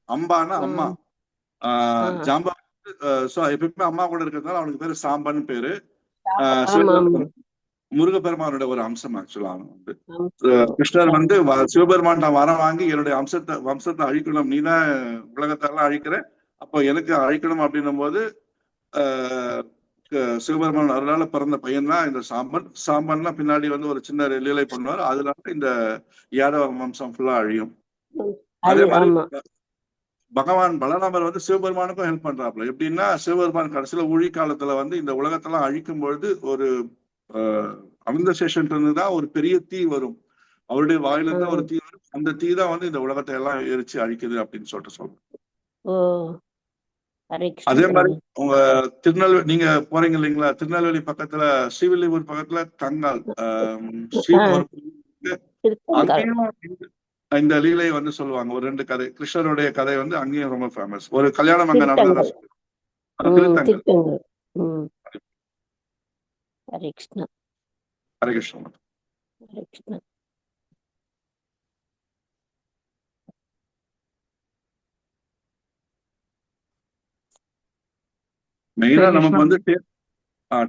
அம்பான்னா அம்மா. ஜாம்பவதி எப்பவுமே அம்மா கூட இருக்கிறதுனால அவனுக்கு பேரு சாம்பன் பேரு. முருகப்பெருமானோட ஒரு அம்சம் ஆக்சுவலா. வந்து கிருஷ்ணர் வந்து சிவபெருமான் வரம் வாங்கி என்னுடைய வம்சத்தை அழிக்கணும், நீதான் உலகத்தெல்லாம் அழிக்கிற, அப்போ எனக்கு அழிக்கணும் அப்படின்னும் போது சிவபெருமான் அருளால பிறந்த பையன் தான் இந்த சாம்பன்லாம் பின்னாடி வந்து ஒரு சின்ன லீலை பண்ணுவார். அதனால இந்த யாதவ வம்சம் ஃபுல்லா அழியும். அதே மாதிரி பகவான் பலராமர் வந்து சிவபெருமானுக்கும் ஹெல்ப் பண்றாப்புல. எப்படின்னா சிவபெருமான் கடைசியில ஊழி காலத்துல வந்து இந்த உலகத்தெல்லாம் அழிக்கும் பொழுது ஒரு அனந்த சேஷன் இருந்துதான் ஒரு பெரிய தீ வரும். அவருடைய வாயில இருந்து ஒரு தீ வரும். அந்த தீ தான் வந்து இந்த உலகத்தை எல்லாம் எரிச்சு அழிக்குது அப்படின்னு சொல்லிட்டு சொல்றேன். அதே மாதிரி உங்க திருநெல்வேலி நீங்க போறீங்க இல்லைங்களா? திருநெல்வேலி பக்கத்துல ஸ்ரீவில்லிபுரம் பக்கத்துல தங்கால் அங்கேயும் இந்த லீலை வந்து சொல்லுவாங்க. ஒரு 2 கதை கிருஷ்ணருடைய கதை வந்து அங்கேயும் ரொம்ப ஃபேமஸ். ஒரு கல்யாணம் அங்க நடந்ததா சொல்லுவாங்க. ஹரே கிருஷ்ணா. ஹரே கிருஷ்ணா. ஹரே கிருஷ்ணா. மெயினா நமக்கு வந்து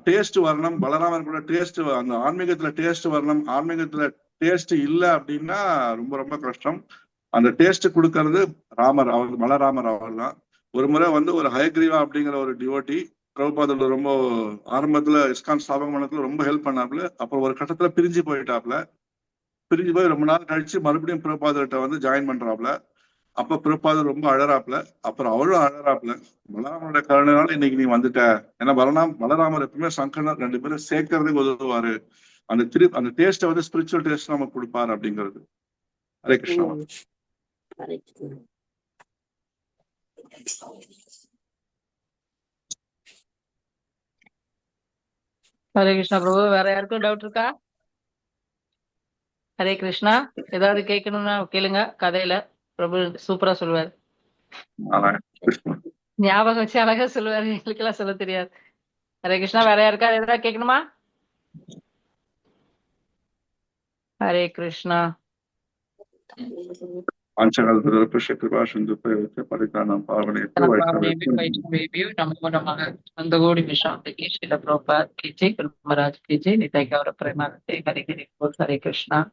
டேஸ்ட் வரணும். பலராமன் கூட டேஸ்ட், அந்த ஆன்மீகத்துல டேஸ்ட் வரணும். ஆன்மீகத்துல டேஸ்ட் இல்ல அப்படின்னா ரொம்ப ரொம்ப கஷ்டம். அந்த டேஸ்ட் கொடுக்கறது ராமர், அவர் பலராமர் அவர் தான். ஒரு முறை வந்து ஒரு ஹயக்ரீவா அப்படிங்கிற ஒரு டிவோட்டி பிரபுபாதோட ரொம்ப ஆரம்பத்துல இஸ்கான் ஸ்தாபகம் பண்ணத்துல ரொம்ப ஹெல்ப் பண்ணாப்புல. அப்புறம் ஒரு கட்டத்துல பிரிஞ்சு போய் ரொம்ப நாள் கழிச்சு மறுபடியும் பிரபுபாதர்கிட்ட வந்து ஜாயின் பண்றாப்புல. அப்ப பிரபுபாதர் ரொம்ப அழறாப்புல. அப்புறம் அவளும் அழறாப்புல. பலராமனோட கருணைனால இன்னைக்கு நீ வந்துட்ட. ஏன்னா பலராமர் எப்பவுமே சங்கரர் 2 பேரும் சேர்க்கறதுக்கு உதவுவாரு. அந்த டேஸ்ட வந்து ஸ்பிரிச்சுவல் டேஸ்ட் நமக்கு கொடுப்பாரு அப்படிங்கிறது. ஹரே கிருஷ்ணா. ஹரே கிருஷ்ணா. ஹரே கிருஷ்ணா பிரபு. வேற யாருக்கும் டவுட் இருக்கா? ஹரே கிருஷ்ணா. ஏதாவது கேட்கணும்னா கேளுங்க. கதையில பிரபு சூப்பரா சொல்லுவாரு. ஞாபகம் வச்சு அழகா சொல்லுவாரு. எங்களுக்கு எல்லாம் சொல்ல தெரியாது. ஹரே கிருஷ்ணா. வேற யாருக்கா ஏதாவது கேட்கணுமா? हरे कृष्णा पांचकल्पतरुभ्यश्च कृपा सिन्धुभ्यो परित्राणां पावनेभ्यो पावनेभ्यो वैष्णवेभ्यो वैष्णवेभ्यो नमो नमः। नंदगोड़ी विश्रांति की, श्रील प्रभुपाद की जय, गुरु महाराज की जय, निताई गौर प्रेमानंदे, हरे हरे बोल, हरे कृष्णा।